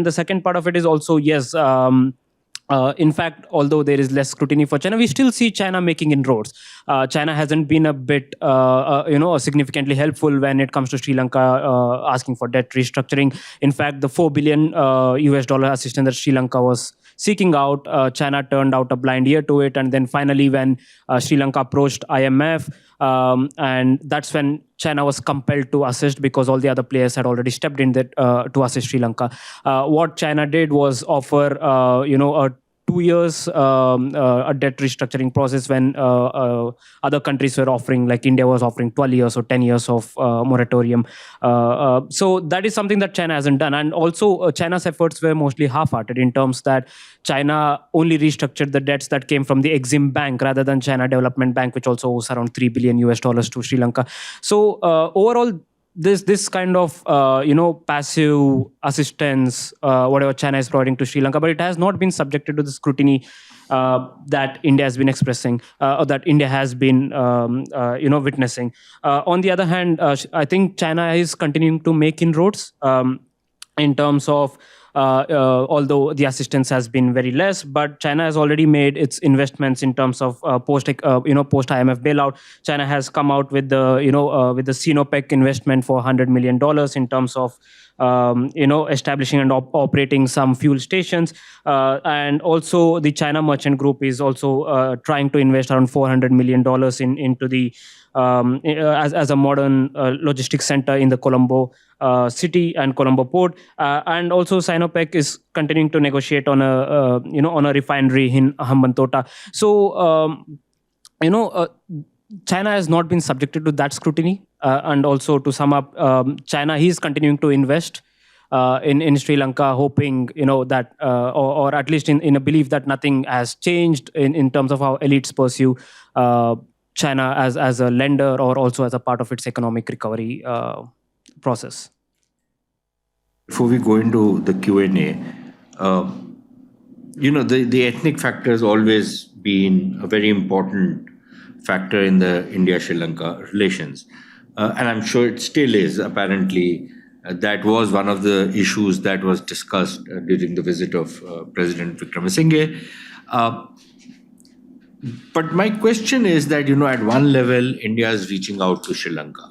[SPEAKER 4] the second part of it is also, yes, in fact, although there is less scrutiny for China, we still see China making inroads. China hasn't been a bit, significantly helpful when it comes to Sri Lanka asking for debt restructuring. In fact, the $4 billion US dollar assistance that Sri Lanka was seeking out, China turned out a blind ear to it. And then finally, when Sri Lanka approached IMF, and that's when China was compelled to assist, because all the other players had already stepped in to assist Sri Lanka. What China did was offer, a 2 years a debt restructuring process, when other countries were offering, like India was offering 12 years or 10 years of moratorium. So that is something that China hasn't done. And also China's efforts were mostly half-hearted, in terms that China only restructured the debts that came from the Exim Bank rather than China Development Bank, which also owes around $3 billion US to Sri Lanka. So overall, this kind of passive assistance, whatever China is providing to Sri Lanka, but it has not been subjected to the scrutiny that India has been expressing, or that India has been witnessing. On the other hand, I think China is continuing to make inroads in terms of although the assistance has been very less, but China has already made its investments in terms of post IMF bailout. China has come out with the with the Sinopec investment for $100 million in terms of establishing and operating some fuel stations, and also the China Merchant Group is also trying to invest around $400 million into the as a modern logistics center in the Colombo city and Colombo port, and also Sinopec is continuing to negotiate on a refinery in Hambantota. So China has not been subjected to that scrutiny, and also to sum up, China is continuing to invest in Sri Lanka, hoping that or at least in a belief that nothing has changed in terms of how elites pursue China as a lender or also as a part of its economic recovery process.
[SPEAKER 1] Before we go into the Q&A, the ethnic factor has always been a very important factor in the India-Sri Lanka relations. And I'm sure it still is. Apparently, that was one of the issues that was discussed during the visit of President Wickremesinghe. But my question is that, at one level, India is reaching out to Sri Lanka.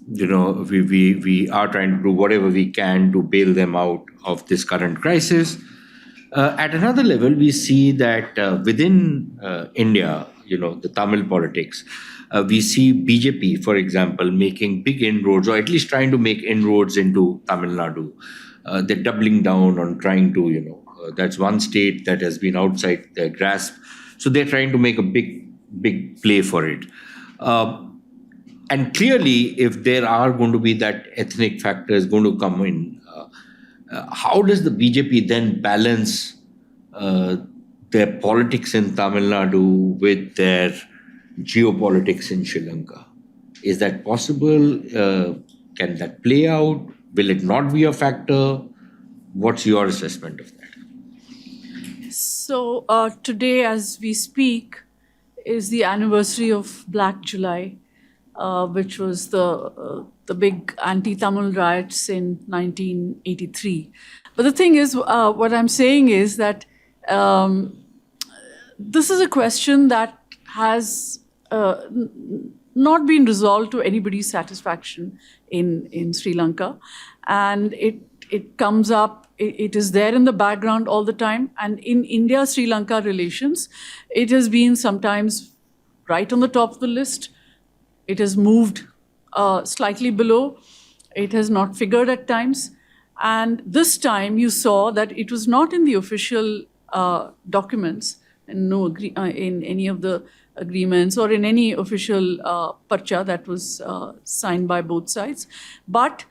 [SPEAKER 1] We are trying to do whatever we can to bail them out of this current crisis. At another level, we see that within India, the Tamil politics, we see BJP, for example, making big inroads, or at least trying to make inroads into Tamil Nadu. They're doubling down on trying to, that's one state that has been outside their grasp. So they're trying to make a big play for it. And clearly, if there are going to be that ethnic factor is going to come in, how does the BJP then balance their politics in Tamil Nadu with their geopolitics in Sri Lanka? Is that possible? Can that play out? Will it not be a factor? What's your assessment of that?
[SPEAKER 3] So today, as we speak, is the anniversary of Black July, which was the big anti-Tamil riots in 1983. But the thing is, what I'm saying is that this is a question that has not been resolved to anybody's satisfaction in Sri Lanka. And it comes up, it is there in the background all the time. And in India-Sri Lanka relations, it has been sometimes right on the top of the list. It has moved slightly below. It has not figured at times. And this time you saw that it was not in the official documents, and in any of the agreements or in any official parcha that was signed by both sides. But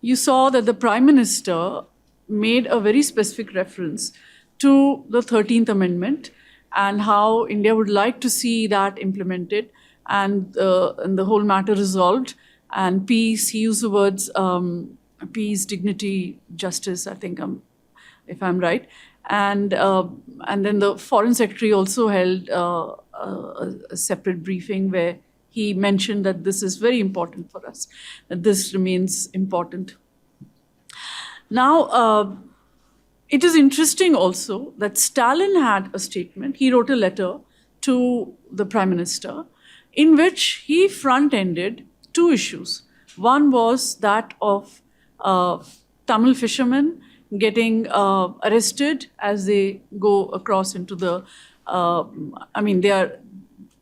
[SPEAKER 3] you saw that the Prime Minister made a very specific reference to the 13th Amendment and how India would like to see that implemented and the whole matter resolved, and peace. He used the words peace, dignity, justice, I think, if I'm right. And then the Foreign Secretary also held a separate briefing where he mentioned that this is very important for us, that this remains important. Now, it is interesting also that Stalin had a statement. He wrote a letter to the Prime Minister in which he front-ended two issues. One was that of Tamil fishermen getting arrested as they go across into the,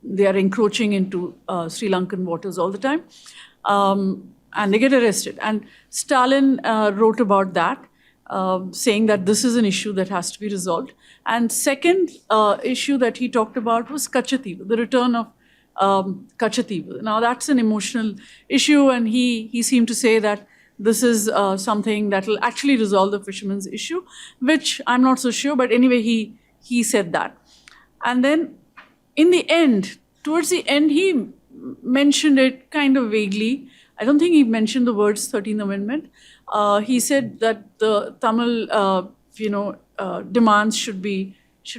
[SPEAKER 3] they are encroaching into Sri Lankan waters all the time, and they get arrested. And Stalin wrote about that, saying that this is an issue that has to be resolved. And second issue that he talked about was Kachativa, the return of Kachativa. Now that's an emotional issue, and he seemed to say that this is something that will actually resolve the fishermen's issue, which I'm not so sure, but anyway, he said that. And then in the end, towards the end, he mentioned it kind of vaguely. I don't think he mentioned the words 13th Amendment. He said that the Tamil, demands should be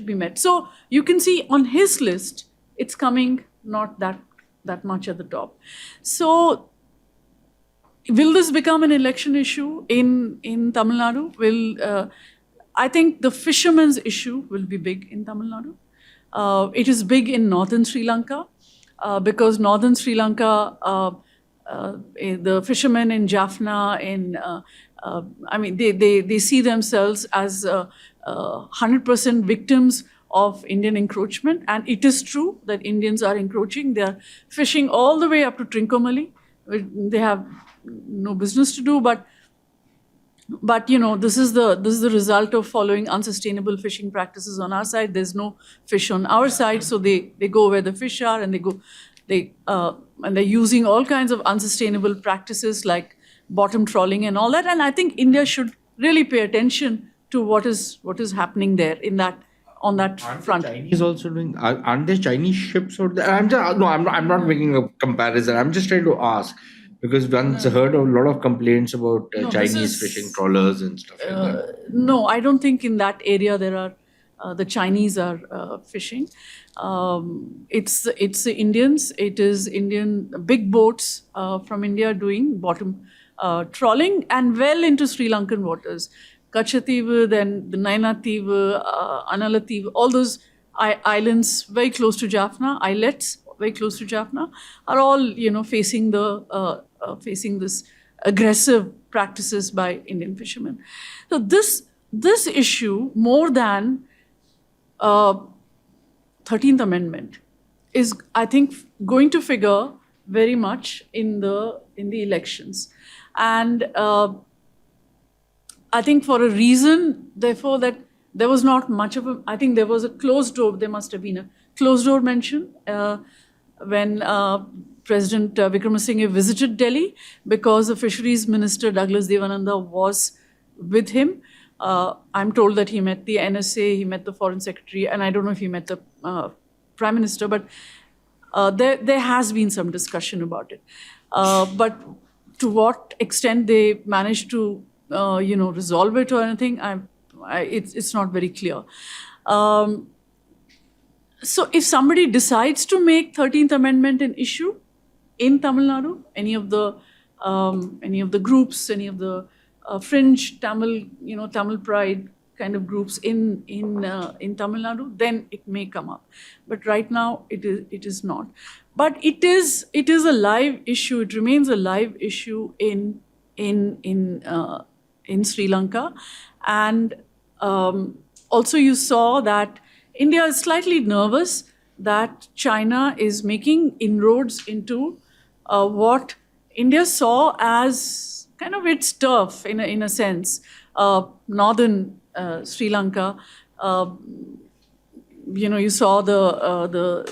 [SPEAKER 3] met. So you can see on his list, it's coming not that much at the top. So will this become an election issue in Tamil Nadu? I think the fishermen's issue will be big in Tamil Nadu. It is big in northern Sri Lanka because northern Sri Lanka, the fishermen in Jaffna, they see themselves as 100% victims of Indian encroachment. And it is true that Indians are encroaching. They are fishing all the way up to Trincomalee. They have no business to do, but this is the result of following unsustainable fishing practices on our side. There's no fish on our side, so they go where the fish are, and they're using all kinds of unsustainable practices like bottom trawling and all that. And I think India should really pay attention to what is happening there on that front.
[SPEAKER 1] Chinese also doing? Aren't there Chinese ships out there? I'm not making a comparison. I'm just trying to ask. Because one's heard a lot of complaints about Chinese fishing trawlers and stuff like that.
[SPEAKER 3] No, I don't think in that area there are the Chinese are fishing. It's the Indians. It is Indian big boats from India doing bottom trawling and well into Sri Lankan waters. Kachativu, then the Nainativu, Analativu, all those islands very close to Jaffna, islets very close to Jaffna, are all facing this aggressive practices by Indian fishermen. So this issue, more than 13th Amendment, is, I think, going to figure very much in the elections, and I think for a reason, therefore, that there was not much of I think there was a closed door. There must have been a closed door mention when President Wickremesinghe visited Delhi, because the Fisheries Minister Douglas Devananda was with him. I'm told that he met the NSA, he met the Foreign Secretary, and I don't know if he met the Prime Minister, but there has been some discussion about it. But to what extent they managed to resolve it or anything, it's not very clear. So if somebody decides to make 13th Amendment an issue in Tamil Nadu, any of the groups, any of the fringe Tamil, Tamil pride kind of groups in Tamil Nadu, then it may come up. But right now it is not. But it is a live issue. It remains a live issue in Sri Lanka, and also you saw that India is slightly nervous that China is making inroads into what India saw as kind of its turf in a sense, northern Sri Lanka. You saw the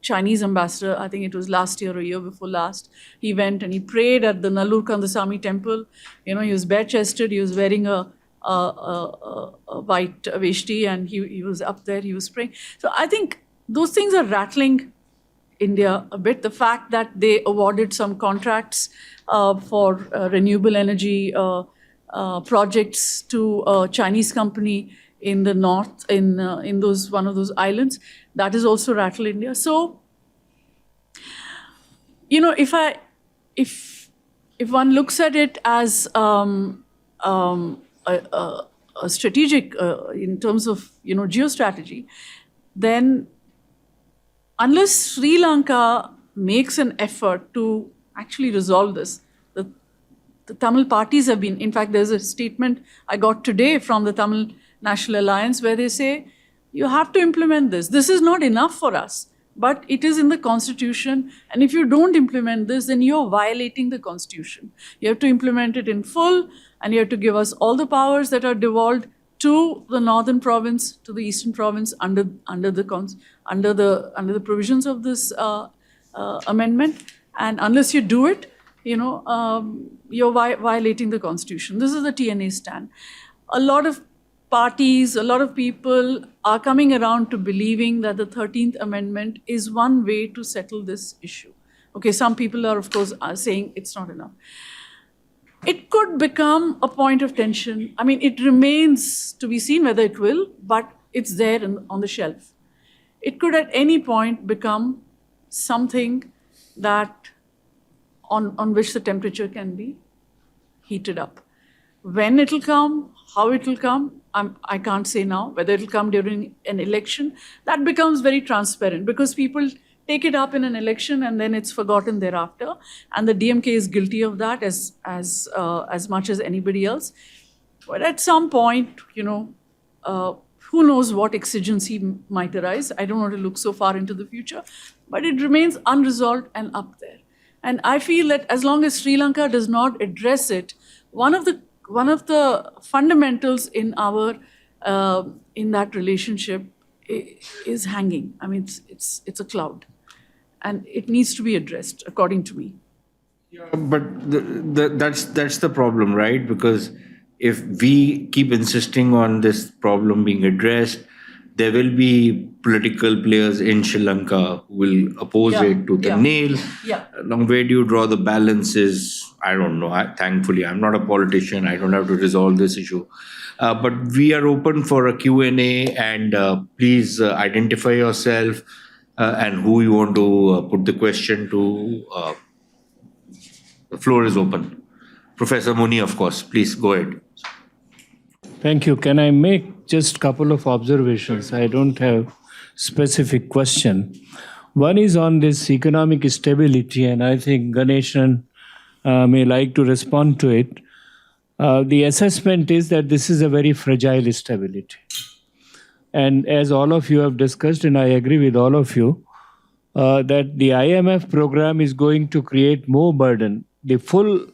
[SPEAKER 3] Chinese ambassador, I think it was last year or year before last, he went and he prayed at the Nallur Kandasamy temple. He was bare-chested, he was wearing a white veshti, and he was up there, he was praying. So I think those things are rattling India a bit. The fact that they awarded some contracts for renewable energy projects to a Chinese company in the north, in one of those islands, that is also rattled India. So, if one looks at it as a strategic in terms of geostrategy, then unless Sri Lanka makes an effort to actually resolve this, the Tamil parties have been, in fact, there's a statement I got today from the Tamil National Alliance where they say, you have to implement this. This is not enough for us, but it is in the Constitution. And if you don't implement this, then you're violating the Constitution. You have to implement it in full, and you have to give us all the powers that are devolved to the northern province, to the eastern province under the provisions of this amendment. And unless you do it, you're violating the Constitution. This is the TNA stand. A lot of parties, a lot of people are coming around to believing that the 13th Amendment is one way to settle this issue. Okay, some people are, of course, saying it's not enough. It could become a point of tension. I mean, it remains to be seen whether it will, but it's there on the shelf. It could at any point become something that on which the temperature can be heated up. When it'll come, how it'll come, I can't say now. Whether it'll come during an election, that becomes very transparent because people take it up in an election and then it's forgotten thereafter. And the DMK is guilty of that as much as anybody else. But at some point, who knows what exigency might arise. I don't want to look so far into the future, but it remains unresolved and up there. And I feel that as long as Sri Lanka does not address it, one of the fundamentals in in that relationship is hanging. I mean, it's a cloud, and it needs to be addressed, according to me.
[SPEAKER 1] Yeah, but that's the problem, right? Because if we keep insisting on this problem being addressed, there will be political players in Sri Lanka who will oppose it to the nail.
[SPEAKER 3] Yeah.
[SPEAKER 1] Now, where do you draw the balances? I don't know. Thankfully, I'm not a politician. I don't have to resolve this issue. But we are open for a Q&A, and please identify yourself and who you want to put the question to. The floor is open. Professor Muni, of course. Please go ahead.
[SPEAKER 6] Thank you. Can I make just a couple of observations? I don't have specific question. One is on this economic stability, and I think Ganeshan may like to respond to it. The assessment is that this is a very fragile stability. And as all of you have discussed, and I agree with all of you, that the IMF program is going to create more burden. The full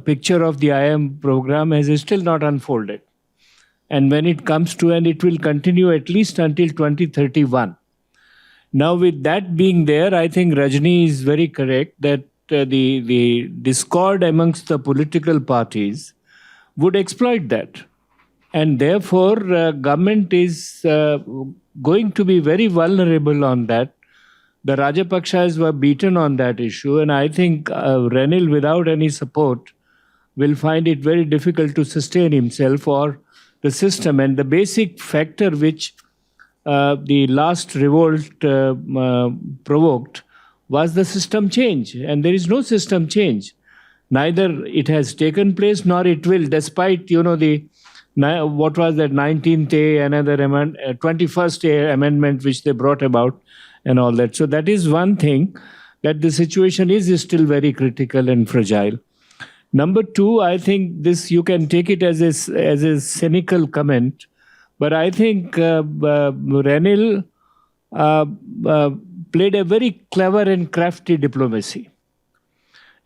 [SPEAKER 6] picture of the IMF program is still not unfolded. And when it comes to, and it will continue at least until 2031. Now, with that being there, I think Rajni is very correct that the discord amongst the political parties would exploit that. And therefore, government is going to be very vulnerable on that. The Rajapakshas were beaten on that issue, and I think Ranil, without any support, will find it very difficult to sustain himself or the system. And the basic factor which the last revolt provoked was the system change, and there is no system change. Neither it has taken place nor it will, despite what was that 19th A, another 21st A amendment which they brought about and all that. So that is one thing, that the situation is still very critical and fragile. Number two, I think this, you can take it as a cynical comment, but I think Ranil played a very clever and crafty diplomacy.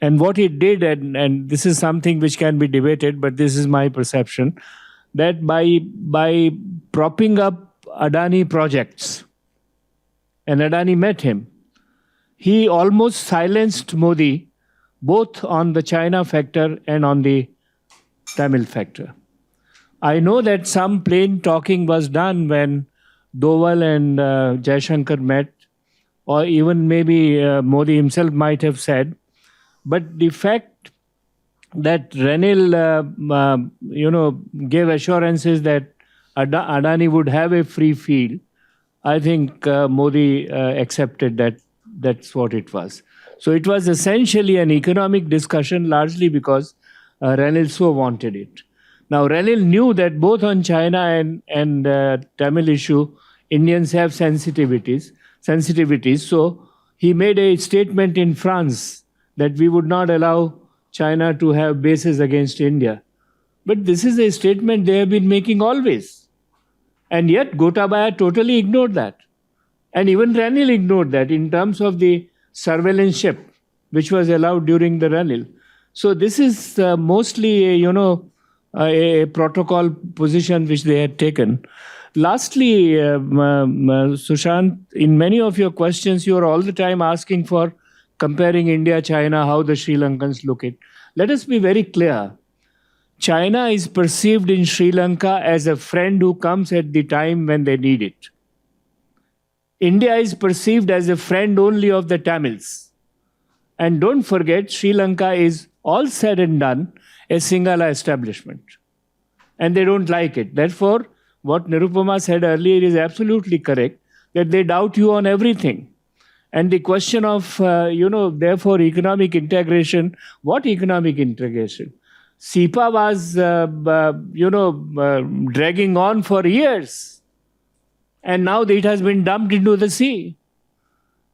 [SPEAKER 6] And what he did, and this is something which can be debated, but this is my perception, that by propping up Adani projects, and Adani met him, he almost silenced Modi both on the China factor and on the Tamil factor. I know that some plain talking was done when Doval and Jaishankar met, or even maybe Modi himself might have said, but the fact that Ranil gave assurances that Adani would have a free field, I think Modi accepted that that's what it was. So it was essentially an economic discussion, largely because Ranil so wanted it. Now, Ranil knew that both on China and Tamil issue, Indians have sensitivities. So he made a statement in France that we would not allow China to have bases against India. But this is a statement they have been making always. And yet Gotabaya totally ignored that. And even Ranil ignored that in terms of the surveillance ship, which was allowed during the Ranil. So this is mostly, a protocol position which they had taken. Lastly, Sushant, in many of your questions, you are all the time asking for comparing India, China, how the Sri Lankans look at. Let us be very clear. China is perceived in Sri Lanka as a friend who comes at the time when they need it. India is perceived as a friend only of the Tamils. And don't forget, Sri Lanka is, all said and done, a Sinhala establishment. And they don't like it. Therefore, what Nirupama said earlier is absolutely correct, that they doubt you on everything. And the question of, therefore, economic integration, what economic integration? SIPA was, dragging on for years. And now it has been dumped into the sea.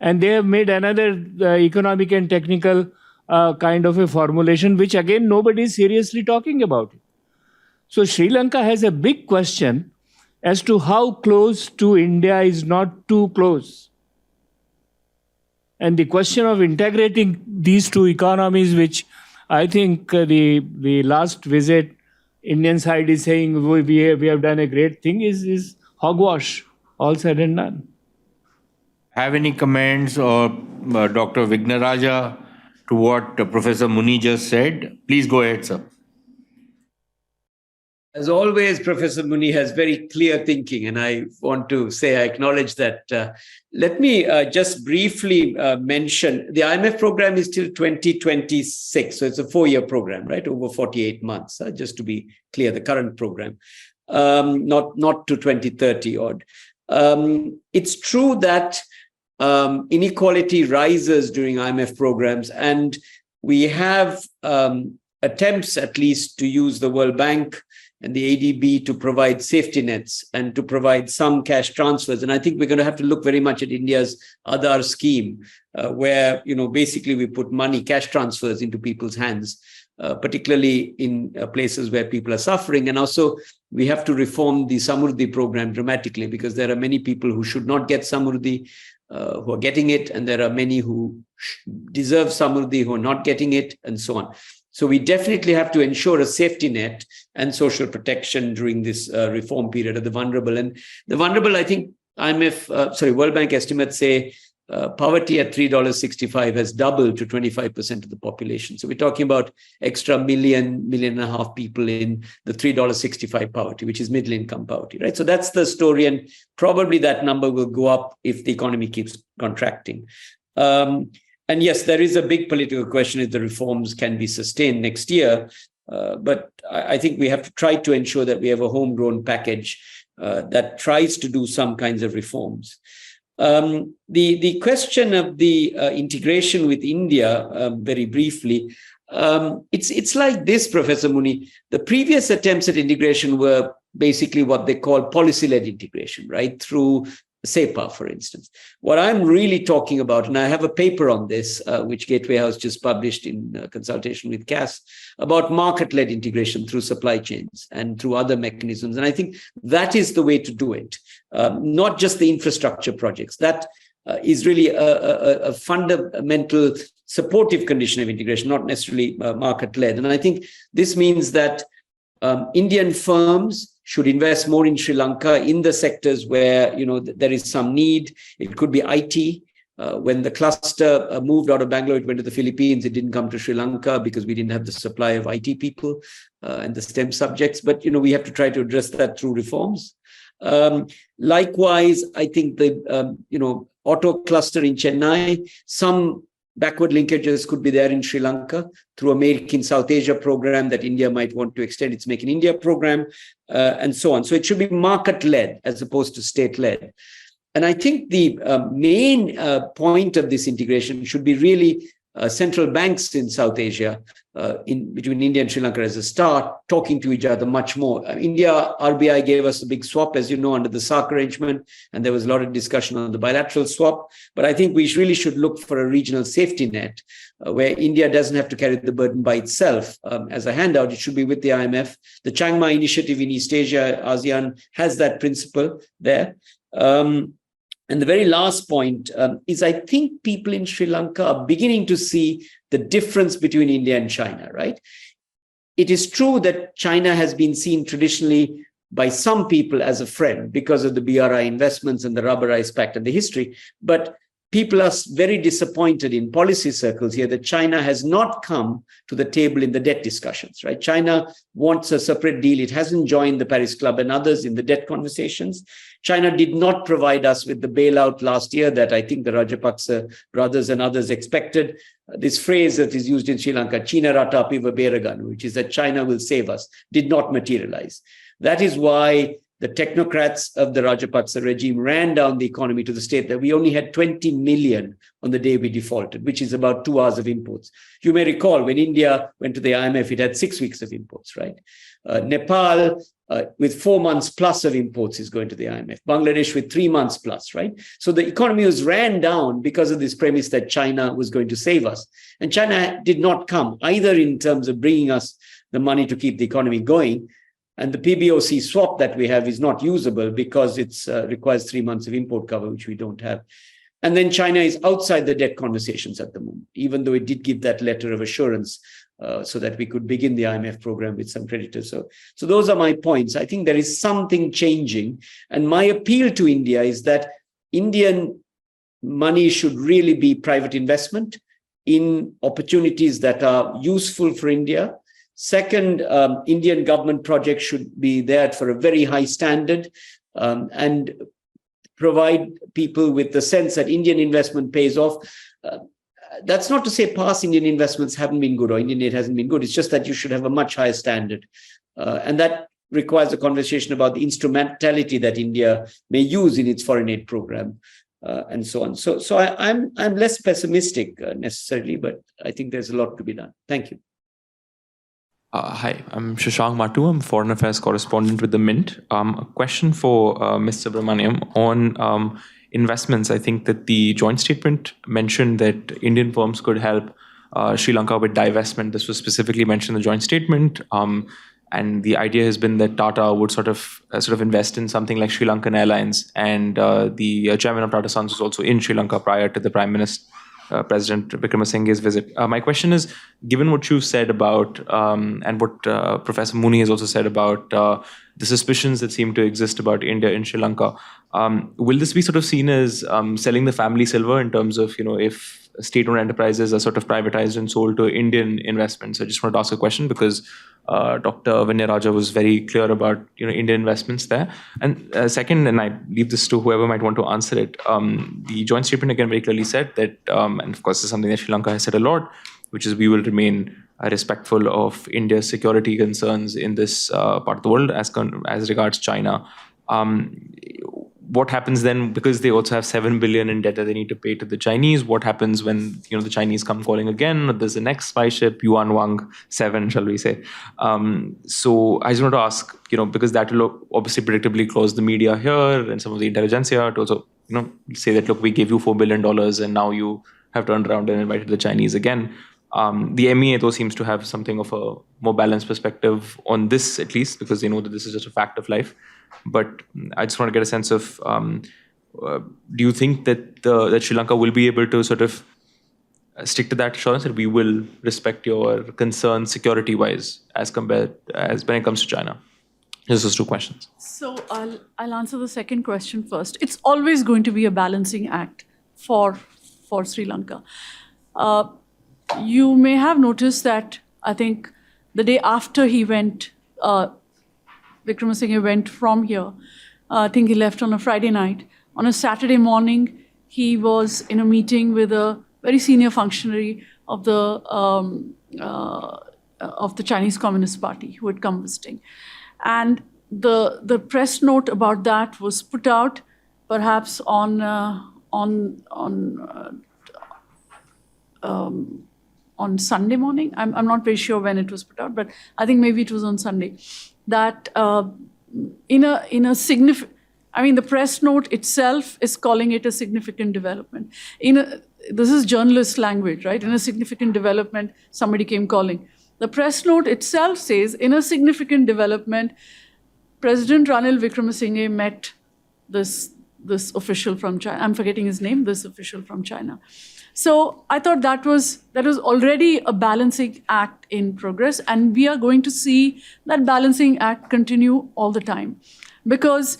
[SPEAKER 6] And they have made another economic and technical kind of a formulation, which again, nobody is seriously talking about it. So Sri Lanka has a big question as to how close to India is not too close. And the question of integrating these two economies, which I think the last visit, Indian side is saying we have done a great thing, is hogwash, all said and done.
[SPEAKER 1] Have any comments or Dr. Vignaraja to what Professor Muni just said? Please go ahead, sir.
[SPEAKER 2] As always, Professor Muni has very clear thinking, and I want to say I acknowledge that. Let me just briefly mention the IMF program is till 2026, so it's a 4-year program, right, over 48 months, just to be clear, the current program, not to 2030 odd. It's true that inequality rises during IMF programs, and we have attempts at least to use the World Bank and the ADB to provide safety nets and to provide some cash transfers. And I think we're going to have to look very much at India's Aadhaar scheme, where, basically we put money, cash transfers into people's hands, particularly in places where people are suffering. And also we have to reform the Samruddhi program dramatically, because there are many people who should not get Samruddhi, who are getting it, and there are many who deserve Samruddhi who are not getting it, and so on. So we definitely have to ensure a safety net and social protection during this reform period of the vulnerable. And the vulnerable, I think World Bank estimates say poverty at $3.65 has doubled to 25% of the population. So we're talking about extra million and a half people in the $3.65 poverty, which is middle income poverty, right? So that's the story. And probably that number will go up if the economy keeps contracting. And yes, there is a big political question if the reforms can be sustained next year. But I think we have to try to ensure that we have a homegrown package that tries to do some kinds of reforms. The question of the integration with India, very briefly, it's like this, Professor Muni. The previous attempts at integration were basically what they call policy-led integration, right? Through SEPA, for instance. What I'm really talking about, and I have a paper on this, which Gateway House just published in consultation with CAS, about market-led integration through supply chains and through other mechanisms. And I think that is the way to do it, not just the infrastructure projects. That is really a fundamental supportive condition of integration, not necessarily market-led. And I think this means that Indian firms should invest more in Sri Lanka in the sectors where there is some need. It could be IT. When the cluster moved out of Bangalore, it went to the Philippines. It didn't come to Sri Lanka because we didn't have the supply of IT people and the STEM subjects. But we have to try to address that through reforms. Likewise, I think the auto cluster in Chennai, some backward linkages could be there in Sri Lanka through a Make in South Asia program that India might want to extend its Make in India program, and so on. So it should be market-led as opposed to state-led. And I think the main point of this integration should be really central banks in South Asia, between India and Sri Lanka as a start, talking to each other much more. India, RBI gave us a big swap, as you know, under the SARC arrangement, and there was a lot of discussion on the bilateral swap. But I think we really should look for a regional safety net where India doesn't have to carry the burden by itself as a handout. It should be with the IMF. The Chiang Mai initiative in East Asia, ASEAN, has that principle there. And the very last point is I think people in Sri Lanka are beginning to see the difference between India and China, right? It is true that China has been seen traditionally by some people as a friend because of the BRI investments and the rubberized pact and the history. But people are very disappointed in policy circles here that China has not come to the table in the debt discussions, right? China wants a separate deal. It hasn't joined the Paris Club and others in the debt conversations. China did not provide us with the bailout last year that I think the Rajapaksa brothers and others expected. This phrase that is used in Sri Lanka, China rata piva beraganu, which is that China will save us, did not materialize. That is why the technocrats of the Rajapaksa regime ran down the economy to the state that we only had 20 million on the day we defaulted, which is about 2 hours of imports. You may recall when India went to the IMF, it had 6 weeks of imports, right? Nepal, with 4 months plus of imports, is going to the IMF. Bangladesh with 3 months plus, right? So the economy was ran down because of this premise that China was going to save us. And China did not come, either in terms of bringing us the money to keep the economy going, and the PBOC swap that we have is not usable because it requires 3 months of import cover, which we don't have. And then China is outside the debt conversations at the moment, even though it did give that letter of assurance so that we could begin the IMF program with some creditors. So those are my points. I think there is something changing. And my appeal to India is that Indian money should really be private investment in opportunities that are useful for India. Second, Indian government projects should be there for a very high standard and provide people with the sense that Indian investment pays off. That's not to say past Indian investments haven't been good or Indian aid hasn't been good. It's just that you should have a much higher standard. And that requires a conversation about the instrumentality that India may use in its foreign aid program and so on. So I'm less pessimistic necessarily, but I think there's a lot to be done. Thank you.
[SPEAKER 7] Hi, I'm Sushant Matu. I'm Foreign Affairs Correspondent with The Mint. A question for Ms. Subramanian on investments. I think that the joint statement mentioned that Indian firms could help Sri Lanka with divestment. This was specifically mentioned in the joint statement. And the idea has been that Tata would sort of invest in something like Sri Lankan Airlines. And the chairman of Tata Sons was also in Sri Lanka prior to the Prime Minister, President Wickremesinghe's visit. My question is, given what you've said about, and what Professor Mooney has also said about the suspicions that seem to exist about India in Sri Lanka, will this be sort of seen as selling the family silver in terms of, if state-owned enterprises are sort of privatized and sold to Indian investments? I just wanted to ask a question because Dr. Vinay Raja was very clear about Indian investments there. And second, and I leave this to whoever might want to answer it, the joint statement again very clearly said that, and of course this is something that Sri Lanka has said a lot, which is we will remain respectful of India's security concerns in this part of the world as regards China. What happens then, because they also have 7 billion in debt that they need to pay to the Chinese? What happens when the Chinese come calling again? There's the next spy ship, Yuan Wang 7, shall we say? So I just want to ask, because that will obviously predictably close the media here and some of the intelligentsia to also, say that, look, we gave you $4 billion and now you have turned around and invited the Chinese again. The MEA, though, seems to have something of a more balanced perspective on this, at least, because they know that this is just a fact of life. But I just want to get a sense of, do you think that that Sri Lanka will be able to sort of stick to that assurance that we will respect your concerns security-wise as when it comes to China? Just those two questions.
[SPEAKER 3] So I'll answer the second question first. It's always going to be a balancing act for Sri Lanka. You may have noticed that I think the day after he went, Wickremesinghe went from here. I think he left on a Friday night. On a Saturday morning, he was in a meeting with a very senior functionary of the Chinese Communist Party who had come visiting. And the press note about that was put out perhaps on Sunday morning. I'm not very sure when it was put out, but I think maybe it was on Sunday. That in a significant, the press note itself is calling it a significant development. This is journalist language, right? In a significant development, somebody came calling. The press note itself says, in a significant development, President Ranil Wickremesinghe met this official from China. I'm forgetting his name, this official from China. So I thought that was already a balancing act in progress, and we are going to see that balancing act continue all the time, because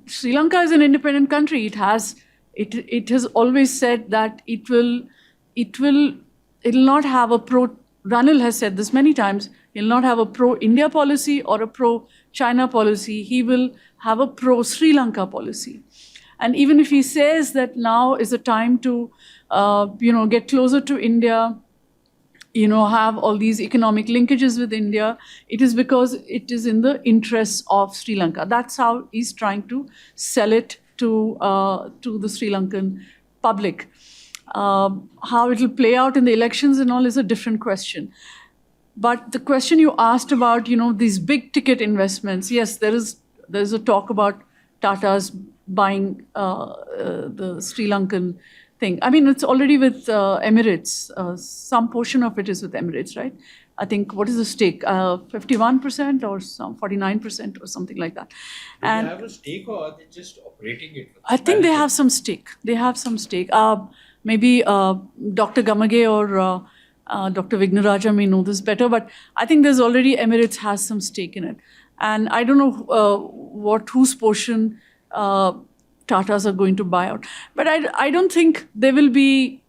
[SPEAKER 3] Sri Lanka is an independent country. It has always said that it'll not have a pro. Ranil has said this many times. He'll not have a pro-India policy or a pro-China policy. He will have a pro-Sri Lanka policy. And even if he says that now is a time to, get closer to India, have all these economic linkages with India. It is because it is in the interests of Sri Lanka. That's how he's trying to sell it to the Sri Lankan public. How it will play out in the elections and all is a different question. But the question you asked about, these big ticket investments, yes, there's a talk about Tata's buying the Sri Lankan thing. I mean, it's already with Emirates. Some portion of it is with Emirates, right? I think, what is the stake? 51% or some 49% or something like that.
[SPEAKER 1] Do they have a stake, or are they just operating it?
[SPEAKER 3] I think they have some stake. Maybe Dr. Gamage or Dr. Vignaraja may know this better, but I think there's already Emirates has some stake in it. And I don't know whose portion Tatas are going to buy out. But I don't think there will be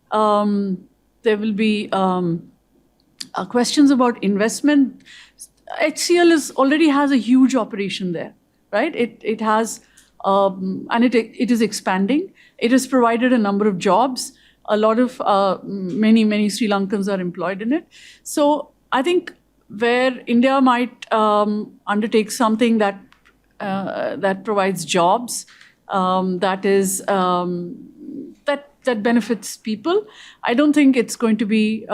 [SPEAKER 3] questions about investment. HCL already has a huge operation there, right? It has, and it is expanding. It has provided a number of jobs. A lot of many Sri Lankans are employed in it. So I think where India might undertake something that provides jobs, that benefits people, I don't think it's going to be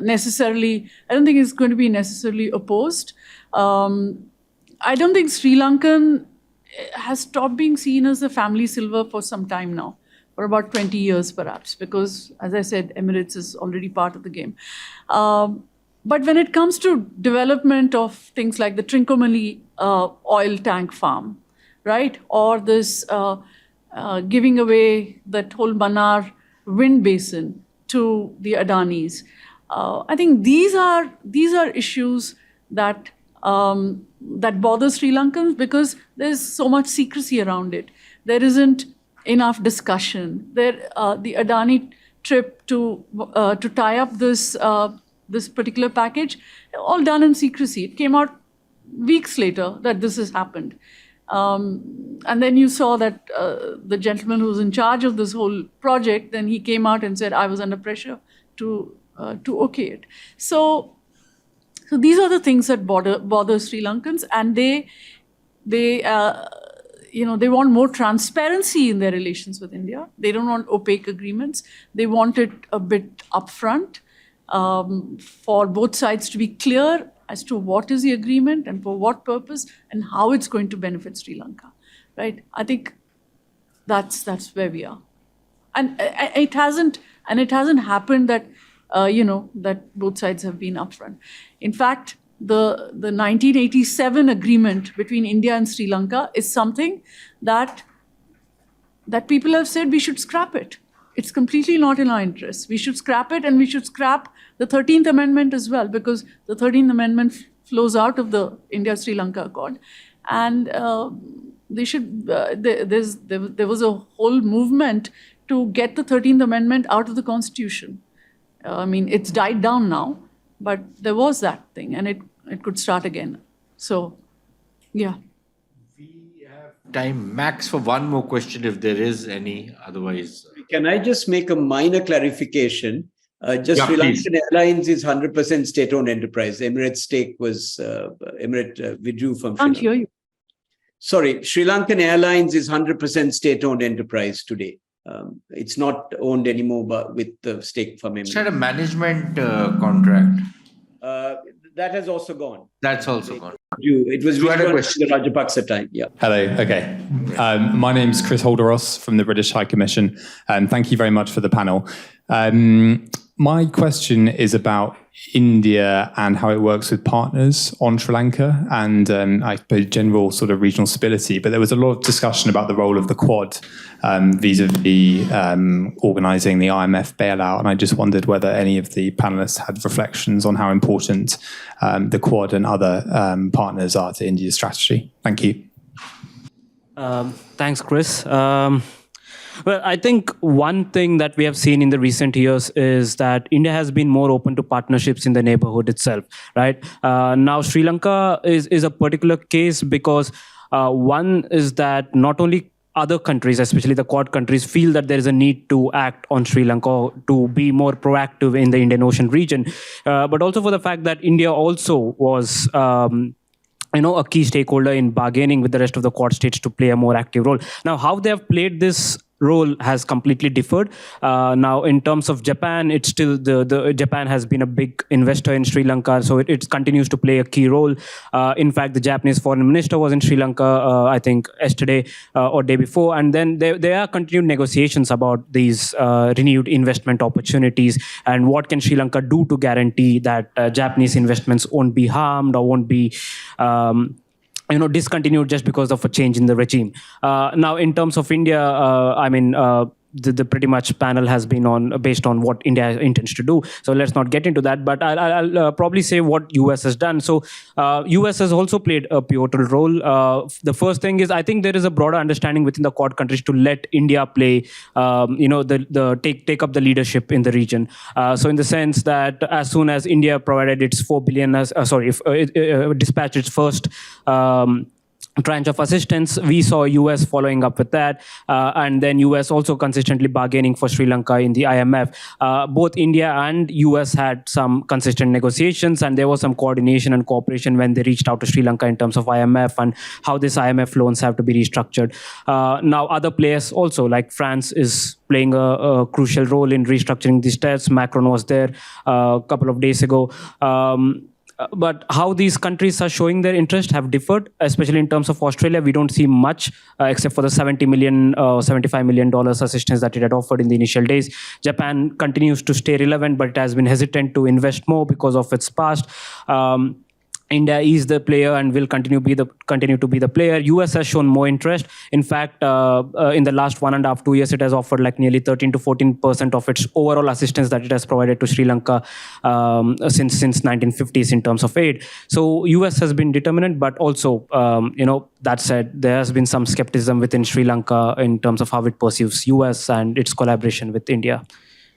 [SPEAKER 3] necessarily opposed. I don't think Sri Lankan has stopped being seen as a family silver for some time now, for about 20 years perhaps, because, as I said, Emirates is already part of the game. But when it comes to development of things like the Trincomalee oil tank farm, right, or this giving away that whole Mannar wind basin to the Adanis, I think these are issues that bother Sri Lankans because there's so much secrecy around it. There isn't enough discussion. The Adani trip to tie up this particular package, all done in secrecy. It came out weeks later that this has happened. And then you saw that the gentleman who was in charge of this whole project, then he came out and said, I was under pressure to okay it. So these are the things that bother Sri Lankans, and they want more transparency in their relations with India. They don't want opaque agreements. They want it a bit upfront, for both sides to be clear as to what is the agreement and for what purpose and how it's going to benefit Sri Lanka, right? I think that's where we are, and it hasn't happened that that both sides have been upfront. In fact, the 1987 agreement between India and Sri Lanka is something that people have said we should scrap it. It's completely not in our interest. We should scrap it, and we should scrap the 13th Amendment as well, because the 13th Amendment flows out of the India-Sri Lanka Accord. And they should. There was a whole movement to get the 13th Amendment out of the Constitution. I mean, it's died down now, but there was that thing, and it could start again. So, yeah.
[SPEAKER 1] We have time max for one more question if there is any. Otherwise,
[SPEAKER 2] can I just make a minor clarification? Sri Lankan Airlines is 100% state-owned enterprise. Emirates stake was Emirates withdrew from.
[SPEAKER 3] Can't hear you.
[SPEAKER 2] Sorry, Sri Lankan Airlines is 100% state-owned enterprise today. It's not owned anymore, but with the stake from Emirates.
[SPEAKER 1] It's had a management contract.
[SPEAKER 2] That has also gone.
[SPEAKER 1] That's also gone.
[SPEAKER 2] It was
[SPEAKER 1] You had a
[SPEAKER 2] the
[SPEAKER 1] question.
[SPEAKER 2] Rajapaksa time. Yeah.
[SPEAKER 8] Hello. Okay. My name's Chris Holderos from the British High Commission. Thank you very much for the panel. My question is about India and how it works with partners on Sri Lanka and I suppose general sort of regional stability. But there was a lot of discussion about the role of the Quad vis-a-vis organising the IMF bailout. And I just wondered whether any of the panelists had reflections on how important the Quad and other partners are to India's strategy. Thank you.
[SPEAKER 4] Thanks, Chris. Well, I think one thing that we have seen in the recent years is that India has been more open to partnerships in the neighborhood itself, right? Now, Sri Lanka is a particular case because one is that not only other countries, especially the Quad countries, feel that there is a need to act on Sri Lanka, to be more proactive in the Indian Ocean region, but also for the fact that India also was a key stakeholder in bargaining with the rest of the Quad states to play a more active role. Now, how they have played this role has completely differed. Now, in terms of Japan, it's still the Japan has been a big investor in Sri Lanka, so it continues to play a key role. In fact, the Japanese foreign minister was in Sri Lanka, I think yesterday or day before, and then there are continued negotiations about these renewed investment opportunities and what can Sri Lanka do to guarantee that Japanese investments won't be harmed or won't be discontinued just because of a change in the regime. Now, in terms of India, the pretty much panel has been based on what India intends to do. So let's not get into that, but I'll probably say what US has done. So US has also played a pivotal role. The first thing is, I think there is a broader understanding within the Quad countries to let India play, take up the leadership in the region. So in the sense that as soon as India provided its 4 billion, dispatched its first tranche of assistance, we saw US following up with that, and then US also consistently bargaining for Sri Lanka in the IMF. Both India and US had some consistent negotiations, and there was some coordination and cooperation when they reached out to Sri Lanka in terms of IMF and how this IMF loans have to be restructured. Now, other players also, like France, is playing a crucial role in restructuring these debts. Macron was there a couple of days ago. But how these countries are showing their interest have differed, especially in terms of Australia. We don't see much except for the $75 million assistance that it had offered in the initial days. Japan continues to stay relevant, but it has been hesitant to invest more because of its past. India is the player and will continue to be the player. US has shown more interest. In fact, in the last 1.5-2 years, it has offered like nearly 13 to 14% of its overall assistance that it has provided to Sri Lanka since 1950s in terms of aid. So US has been determinant, but also, that said, there has been some skepticism within Sri Lanka in terms of how it perceives US and its collaboration with India.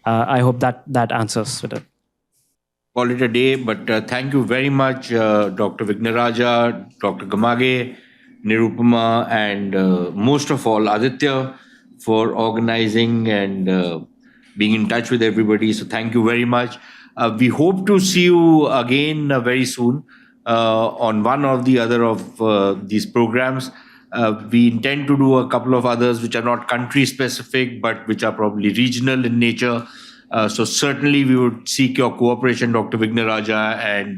[SPEAKER 4] I hope that answers it.
[SPEAKER 1] Call it a day, but thank you very much, Dr. Vignaraja, Dr. Gamage, Nirupama, and most of all, Aditya, for organizing and being in touch with everybody. So thank you very much. We hope to see you again very soon on one or the other of these programs. We intend to do a couple of others which are not country-specific, but which are probably regional in nature. So certainly we would seek your cooperation, Dr. Vignaraja and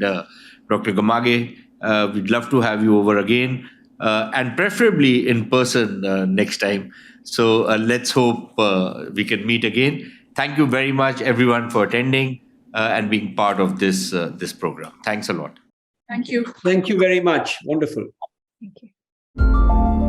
[SPEAKER 1] Dr. Gamage. We'd love to have you over again, and preferably in person next time. So let's hope we can meet again. Thank you very much, everyone, for attending and being part of this program. Thanks a lot.
[SPEAKER 3] Thank you.
[SPEAKER 2] Thank you very much. Wonderful.
[SPEAKER 5] Thank you.